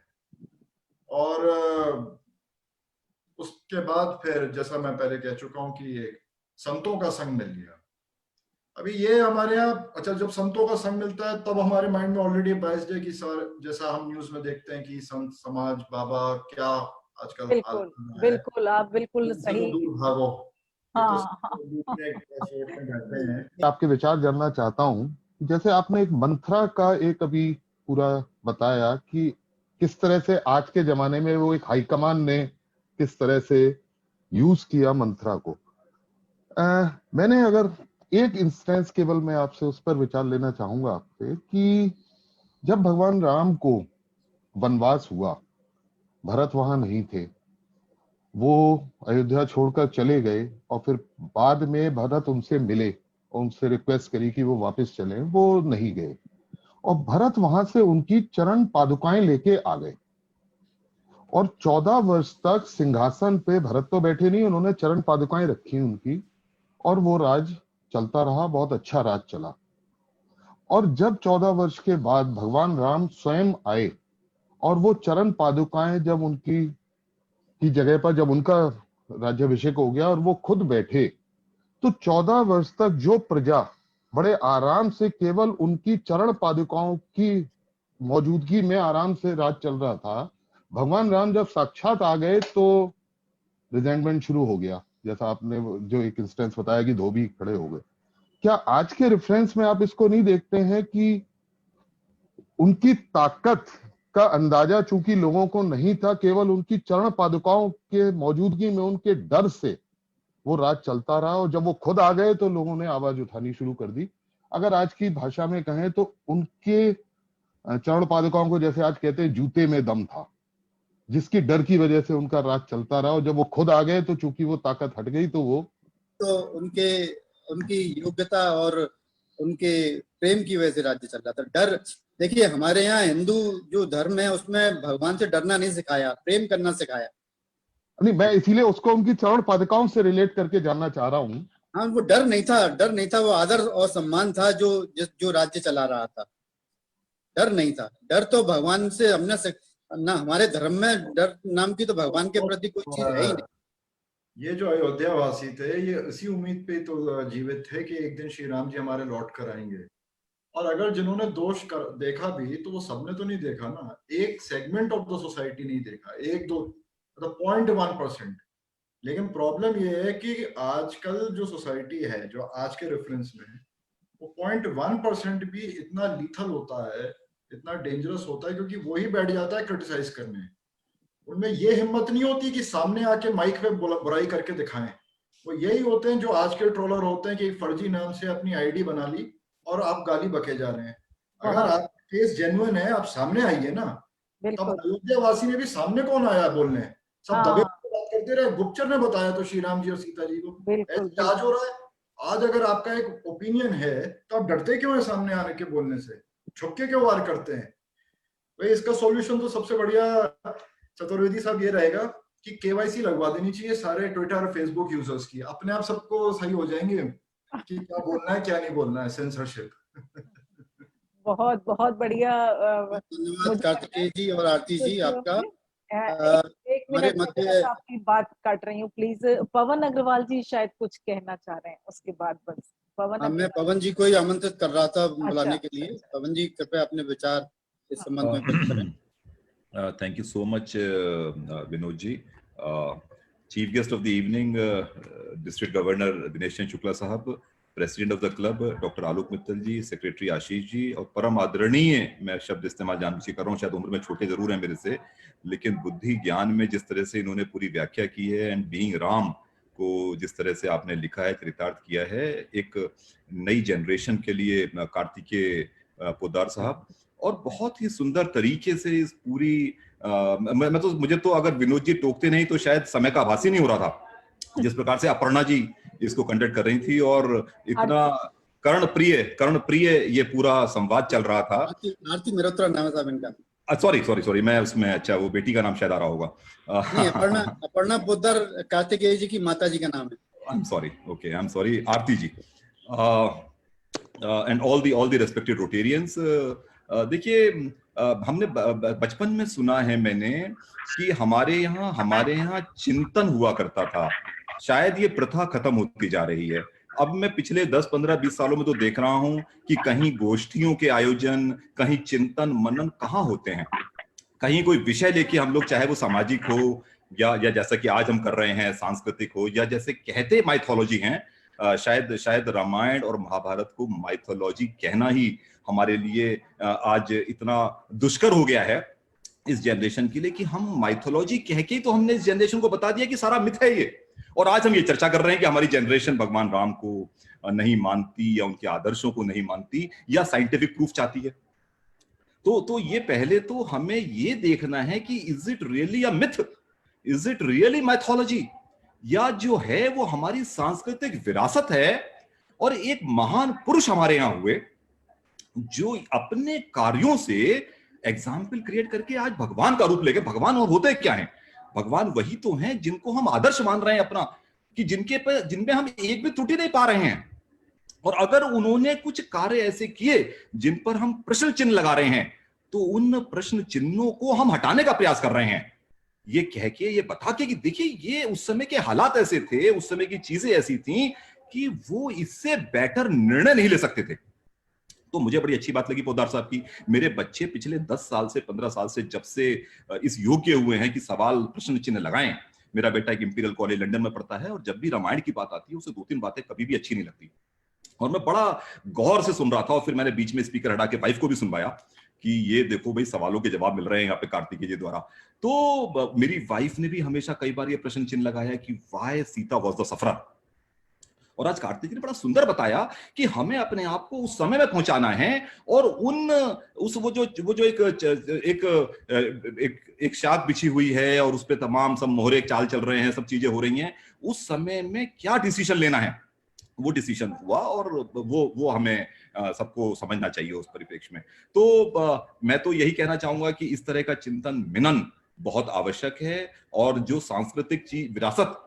और उसके बाद फिर जैसा मैं पहले कह चुका हूं कि ये संतों का संग मिल गया। अभी ये हमारे यहाँ, अच्छा, जब संतों का संग मिलता है तब हमारे माइंड में ऑलरेडी बाइस्ड है कि सर, जैसा हम न्यूज में देखते हैं कि संत समाज, बाबा क्या आजकल हाल बिल्कुल, कर रहा है, बिल्कुल, आप बिल्कुल इनसे तो सही। दूर भागो, ये तो हाँ, हाँ। दूसरे सोच में बैठे हैं। आपके विचार जानना चाहता हूँ, जैसे आपने एक मंत्रा का एक अभी पूरा बताया कि किस तरह से आज के जमाने में वो एक हाईकमान ने किस तरह से यूज किया मंत्रा को। मैंने अगर एक इंस्टेंस केवल मैं आपसे उस पर विचार लेना चाहूंगा आपसे कि जब भगवान राम को वनवास हुआ, भरत वहां नहीं थे, वो अयोध्या छोड़कर चले गए, और फिर बाद में भरत उनसे मिले और उनसे रिक्वेस्ट करी कि वो वापस चलें, वो नहीं गए, और भरत वहां से उनकी चरण पादुकाएं लेके आ गए, और 14 वर्ष तक सिंहासन पे भरत तो बैठे नहीं, उन्होंने चरण पादुकाएं रखी उनकी, और वो राज चलता रहा, बहुत अच्छा राज चला। और जब 14 वर्ष के बाद भगवान राम स्वयं आए, और वो चरण पादुकाएं जब उनकी की जगह पर, जब उनका राज्याभिषेक हो गया और वो खुद बैठे, तो 14 वर्ष तक जो प्रजा बड़े आराम से केवल उनकी चरण पादुकाओं की मौजूदगी में आराम से राज चल रहा था, भगवान राम जब साक्षात आ गए तो रिजेंटमेंट शुरू हो गया, जैसा आपने जो एक इंस्टेंस बताया कि धोबी खड़े हो गए। क्या आज के रेफरेंस में आप इसको नहीं देखते हैं कि उनकी ताकत का अंदाजा चूंकि लोगों को नहीं था, केवल उनकी चरण पादुकाओं के मौजूदगी में उनके डर से वो राज चलता रहा, और जब वो खुद आ गए तो लोगों ने आवाज उठानी शुरू कर दी। अगर आज की भाषा में कहें तो उनके चरण पादुकाओं को, जैसे आज कहते हैं, जूते में दम था। जिसकी डर की वजह से उनका राज चलता रहा, और जब वो खुद आ गए तो चूंकि वो ताकत हट गई तो वो तो उनके उनकी योग्यता और उनके प्रेम की वजह से राज्य चल रहा था। डर, देखिए हमारे यहाँ हिंदू जो धर्म है उसमें भगवान से डरना नहीं सिखाया, प्रेम करना सिखाया। नहीं, मैं इसीलिए उसको उनकी चरण पादुकाओं से रिलेट करके जानना चाह रहा हूँ। हाँ, वो डर नहीं था, वो आदर और सम्मान था जो राज्य चला रहा था। डर नहीं था। डर तो भगवान से हमने ना, हमारे धर्म में डर नाम की तो भगवान के प्रति कोई चीज है ही नहीं। ये जो अयोध्या वासी थे ये इसी उम्मीद पे तो जीवित थे कि एक दिन श्री राम जी हमारे लौट कर आएंगे। और अगर जिन्होंने दोष देखा भी तो वो सबने तो नहीं देखा ना, एक सेगमेंट ऑफ द सोसाइटी नहीं देखा, एक दो मतलब 0.1%। लेकिन प्रॉब्लम ये है कि आजकल जो सोसाइटी है जो आज के रेफरेंस में है वो 0.1% भी इतना लीथल होता है, इतना डेंजरस होता है, क्योंकि वही बैठ जाता है क्रिटिसाइज करने। उनमें ये हिम्मत नहीं होती कि सामने आके माइक पे बुराई करके दिखाएं। वो यही होते हैं जो आज के ट्रोलर होते हैं कि एक फर्जी नाम से अपनी आईडी बना ली और आप गाली बके जा रहे हैं। अगर आप केस जेन्युइन है आप सामने आइए ना। तब अयोध्या वासी में भी सामने कौन आया बोलने, सब दबे बात करते रहे। गुप्तचर ने बताया तो श्री राम जी और सीता जी को। ऐसे आज हो रहा है। आज अगर आपका एक ओपिनियन है तो आप डरते क्यों है सामने आने के बोलने से, छुप के क्यों वार करते हैं? भाई इसका सॉल्यूशन तो सबसे बढ़िया चतुर्वेदी साहब ये रहेगा कि केवाईसी लगवा देनी चाहिए सारे ट्विटर और फेसबुक यूजर्स की, अपने आप सबको सही हो जाएंगे कि क्या बोलना है क्या नहीं बोलना है। सेंसरशिप। बहुत बहुत बढ़िया। धन्यवाद कार्तिकेय जी और आरती जी आपका। एक मिनट आपकी बात काट रही हूँ प्लीज। पवन अग्रवाल जी शायद कुछ कहना चाह रहे हैं, उसके बाद बस पवन। मैं पवन जी को ही आमंत्रित कर रहा था बुलाने के लिए। पवन जी कृपया अपने विचार इस संबंध में व्यक्त करें। Thank you so much, Vinod ji. Chief guest of the evening, District Governor Dinesh Chandra Shukla Sahab, President of the club Dr. Alok Mittal ji, Secretary Ashish ji, और परम आदरणीय, मैं शब्द इस्तेमाल जानबूझ के कर रहा हूँ, शायद उम्र में छोटे जरूर हैं मेरे से, लेकिन बुद्धि ज्ञान में जिस तरह से इन्होंने पूरी व्याख्या की है एंड बीइंग राम को जिस तरह से आपने लिखा है, चरितार्थ किया है, एक नई जनरेशन के लिए कार्तिकेय पोद्दार साहब, और बहुत ही सुंदर तरीके से इस पूरी मुझे तो अगर विनोद जी टोकते नहीं तो शायद समय का आभास ही नहीं हो रहा था जिस प्रकार से अपर्णा जी इसको कंडक्ट कर रही थी, और इतना कर्णप्रिय ये पूरा संवाद चल रहा था। आरती मेहरोत्रा नाम है साहब इनका। सॉरी मैं उसमें, अच्छा वो बेटी का नाम शायद आ रहा होगा। अपर्णा पोद्दार कार्तिकेय जी की माता जी का नाम है। I am sorry Aarti ji and all the respected Rotarians. देखिए हमने बचपन में सुना है मैंने कि हमारे यहाँ चिंतन हुआ करता था, शायद ये प्रथा खत्म होती जा रही है। अब मैं पिछले 10, 15, 20 सालों में तो देख रहा हूं कि कहीं गोष्ठियों के आयोजन, कहीं चिंतन मनन कहाँ होते हैं, कहीं कोई विषय लेके हम लोग, चाहे वो सामाजिक हो या जैसा कि आज हम कर रहे हैं सांस्कृतिक हो, या जैसे कहते माइथोलॉजी हैं, शायद रामायण और महाभारत को माइथोलॉजी कहना ही हमारे लिए आज इतना दुष्कर हो गया है इस जनरेशन के लिए कि हम माइथोलॉजी कह के तो हमने इस जनरेशन को बता दिया कि सारा मिथ है ये। और आज हम ये चर्चा कर रहे हैं कि हमारी जनरेशन भगवान राम को नहीं मानती या उनके आदर्शों को नहीं मानती या साइंटिफिक प्रूफ चाहती है। तो ये पहले तो हमें ये देखना है कि is it really a myth, is it really mythology, या जो है वो हमारी सांस्कृतिक विरासत है। और एक महान पुरुष हमारे यहां हुए जो अपने कार्यों से एग्जाम्पल क्रिएट करके आज भगवान का रूप लेके, भगवान और होते क्या हैं, भगवान वही तो हैं जिनको हम आदर्श मान रहे हैं अपना, कि जिनमें हम एक भी त्रुटि नहीं पा रहे हैं। और अगर उन्होंने कुछ कार्य ऐसे किए जिन पर हम प्रश्न चिन्ह लगा रहे हैं तो उन प्रश्न चिन्हों को हम हटाने का प्रयास कर रहे हैं, ये कह के, ये बता के कि देखिए ये उस समय के हालात ऐसे थे, उस समय की चीजें ऐसी थी कि वो इससे बेटर निर्णय नहीं ले सकते थे। तो मुझे बड़ी अच्छी बात लगी पोद्दार साहब की। मेरे बच्चे पिछले 10 साल से 15 साल से जब से इस योग्य हुए हैं कि सवाल प्रश्न चिन्ह लगाएं, मेरा बेटा एक इंपीरियल कॉलेज लंदन में पढ़ता है और जब भी रामायण की बात आती है उसे 2-3 बातें कभी भी अच्छी नहीं लगती, और मैं बड़ा गौर से सुन रहा था। और फिर मैंने बीच में स्पीकर हटा के वाइफ को भी सुनवाया कि ये देखो भाई सवालों के जवाब मिल रहे हैं यहाँ पे कार्तिकेय जी द्वारा। तो मेरी वाइफ ने भी हमेशा कई बार ये प्रश्न चिन्ह लगाया कि why Sita was the sufferer. और आज कार्तिक जी ने बड़ा सुंदर बताया कि हमें अपने आप को उस समय में पहुंचाना है और वो जो एक शाख बिछी हुई है और उस पे तमाम सब मोहरे चाल चल रहे हैं, सब चीजें हो रही हैं, उस समय में क्या डिसीजन लेना है वो डिसीजन हुआ और वो हमें सबको समझना चाहिए उस परिप्रेक्ष्य में। तो मैं तो यही कहना चाहूंगा कि इस तरह का चिंतन मिनन बहुत आवश्यक है और जो सांस्कृतिक विरासत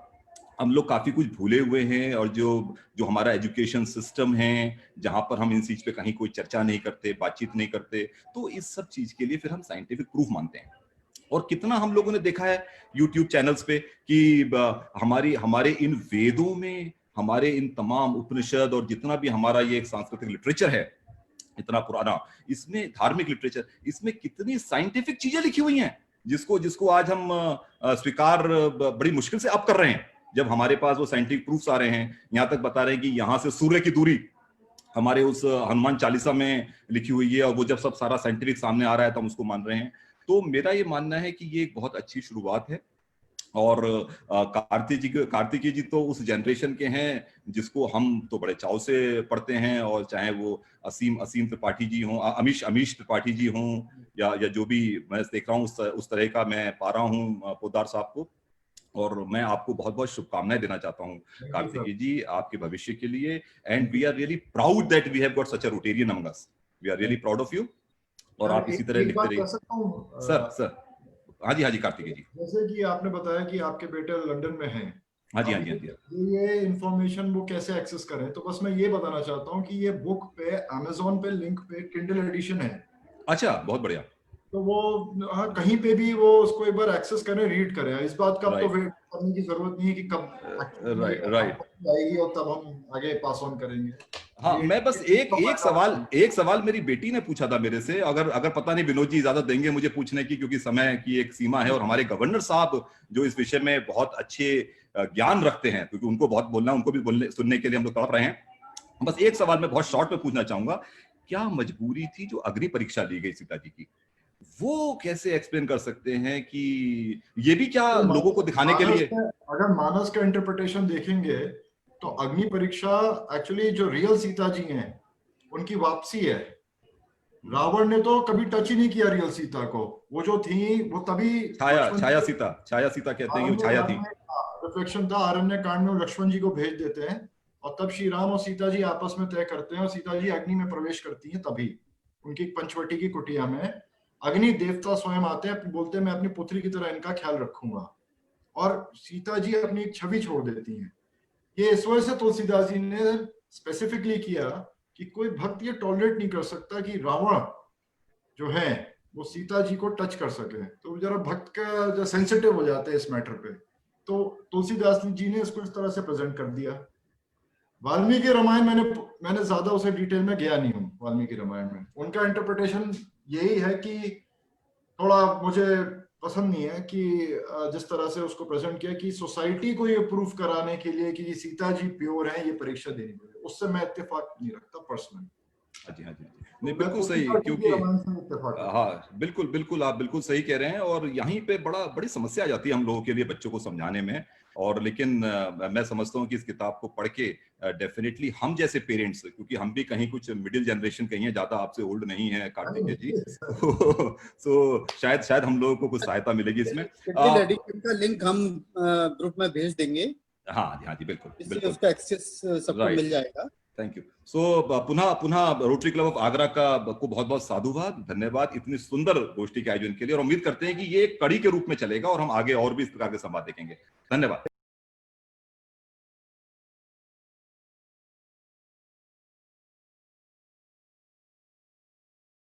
हम लोग काफी कुछ भूले हुए हैं और जो हमारा एजुकेशन सिस्टम है जहां पर हम इन चीज पे कहीं कोई चर्चा नहीं करते, बातचीत नहीं करते, तो इस सब चीज के लिए फिर हम साइंटिफिक प्रूफ मानते हैं। और कितना हम लोगों ने देखा है यूट्यूब चैनल्स पे कि हमारे इन वेदों में, हमारे इन तमाम उपनिषद और जितना भी हमारा ये एक सांस्कृतिक लिटरेचर है इतना पुराना, इसमें धार्मिक लिटरेचर, इसमें कितनी साइंटिफिक चीजें लिखी हुई हैं जिसको आज हम स्वीकार बड़ी मुश्किल से अब कर रहे हैं, जब हमारे पास वो साइंटिफिक प्रूफ्स आ रहे हैं। यहां तक बता रहे हैं कि यहां से सूर्य की दूरी हमारे उस हनुमान चालीसा में लिखी हुई है और वो जब सब सारा साइंटिफिक सामने आ रहा है तो हम उसको मान रहे हैं। तो मेरा ये मानना है कि ये एक बहुत अच्छी शुरुआत है और कार्तिकी जी तो उस जनरेशन के हैं जिसको हम तो बड़े चाव से पढ़ते हैं, और चाहे वो असीम त्रिपाठी जी हों, अमीश त्रिपाठी जी हों, या जो भी मैं देख रहा हूँ उस तरह का मैं पा रहा हूँ पोद्दार साहब को। और मैं आपको बहुत बहुत शुभकामनाएं देना चाहता हूँ कार्तिकी जी आपके भविष्य के लिए। And we are really proud that we have got such a Rotarian among us. We are really proud of you. और आप इसी तरह लिखते रहिए। सर हाँ जी कार्तिकी जी, जैसे कि आपने बताया कि आपके बेटे लंदन में हैं, हाँ जी, ये इंफॉर्मेशन वो कैसे एक्सेस करें, तो बस मैं ये बताना चाहता हूँ कि ये बुक पे अमेज़न पे लिंक पे किंडल एडिशन है। अच्छा, बहुत बढ़िया। तो वो कहीं पे भी वो उसको एक बार एक्सेस करें, रीड करें। इस बात का तो वेट करने की जरूरत नहीं है कि कब राइट आएगी और तब हम आगे पास ऑन करेंगे। हाँ, मैं बस एक सवाल मेरी बेटी ने पूछा था मेरे से, अगर पता नहीं विनोद जी इजाजत देंगे मुझे पूछने की, क्योंकि समय की एक सीमा है और हमारे गवर्नर साहब जो इस विषय में बहुत अच्छे ज्ञान रखते हैं, क्योंकि उनको बहुत बोलना, उनको भी सुनने के लिए हम लोग तड़प रहे हैं। बस एक सवाल मैं बहुत शॉर्ट में पूछना चाहूंगा, क्या मजबूरी थी जो अग्नि परीक्षा ली गई सीता जी की, वो कैसे एक्सप्लेन कर सकते हैं कि ये भी क्या लोगों को दिखाने के लिए? अगर मानस का इंटरप्रिटेशन देखेंगे तो अग्नि परीक्षा एक्चुअली जो रियल सीता जी हैं उनकी वापसी है। रावण ने तो कभी टच ही नहीं किया रियल सीता को। वो जो थी वो तभी छाया सीता कहते हैं, वो छाया थी, रिफ्लेक्शन था। आरण्य कांड में लक्ष्मण जी को भेज देते हैं और तब श्री राम और सीता जी आपस में तय करते हैं और सीता जी अग्नि में प्रवेश करती हैं। तभी उनकी पंचवटी की कुटिया में अग्नि देवता स्वयं आते हैं, बोलते हैं मैं अपनी पुत्री की तरह इनका ख्याल रखूंगा, और सीता जी अपनी एक छवि छोड़ देती हैं। ये इस वजह से तुलसीदास जी ने स्पेसिफिकली किया कि कोई भक्त ये टॉलरेट नहीं कर सकता कि रावण जो है वो सीता जी को टच कर सके। तो जरा भक्त का जो सेंसिटिव हो जाते हैं इस मैटर पे, तो तुलसीदास जी ने इसको इस तरह से प्रेजेंट कर दिया। वाल्मीकि रामायण मैंने ज्यादा उसे डिटेल में गया नहीं हूँ। वाल्मीकि रामायण में उनका इंटरप्रिटेशन यही है कि थोड़ा मुझे पसंद नहीं है कि जिस तरह से उसको प्रेजेंट किया कि सोसाइटी को ये प्रूफ कराने के लिए कि सीता जी प्योर हैं, ये परीक्षा देनी पड़ेगी, उससे मैं इत्तेफाक नहीं रखता पर्सनली। हाँ जी नहीं, बिल्कुल सही, क्योंकि हाँ बिल्कुल आप बिल्कुल सही कह रहे हैं। और यहीं पे बड़ी समस्या आ जाती है हम लोगों के लिए बच्चों को समझाने में। और लेकिन मैं समझता हूँ कि इस किताब को पढ़ के डेफिनेटली हम जैसे पेरेंट्स, क्योंकि हम भी कहीं कुछ मिडिल जनरेशन कहीं है, ज्यादा आपसे ओल्ड नहीं है कार्तिकेय जी, तो शायद हम लोगों को कुछ सहायता मिलेगी इसमें। एडिशन का लिंक हम ग्रुप में भेज देंगे। हाँ जी बिल्कुल उसका एक्सेस सबको मिल जाएगा। Thank you. सो पुनः रोटरी क्लब ऑफ आगरा को बहुत बहुत साधुवाद, धन्यवाद इतनी सुंदर गोष्ठी के आयोजन के लिए, और उम्मीद करते हैं कि ये एक कड़ी के रूप में चलेगा और हम आगे और भी इस प्रकार के संवाद देखेंगे। धन्यवाद।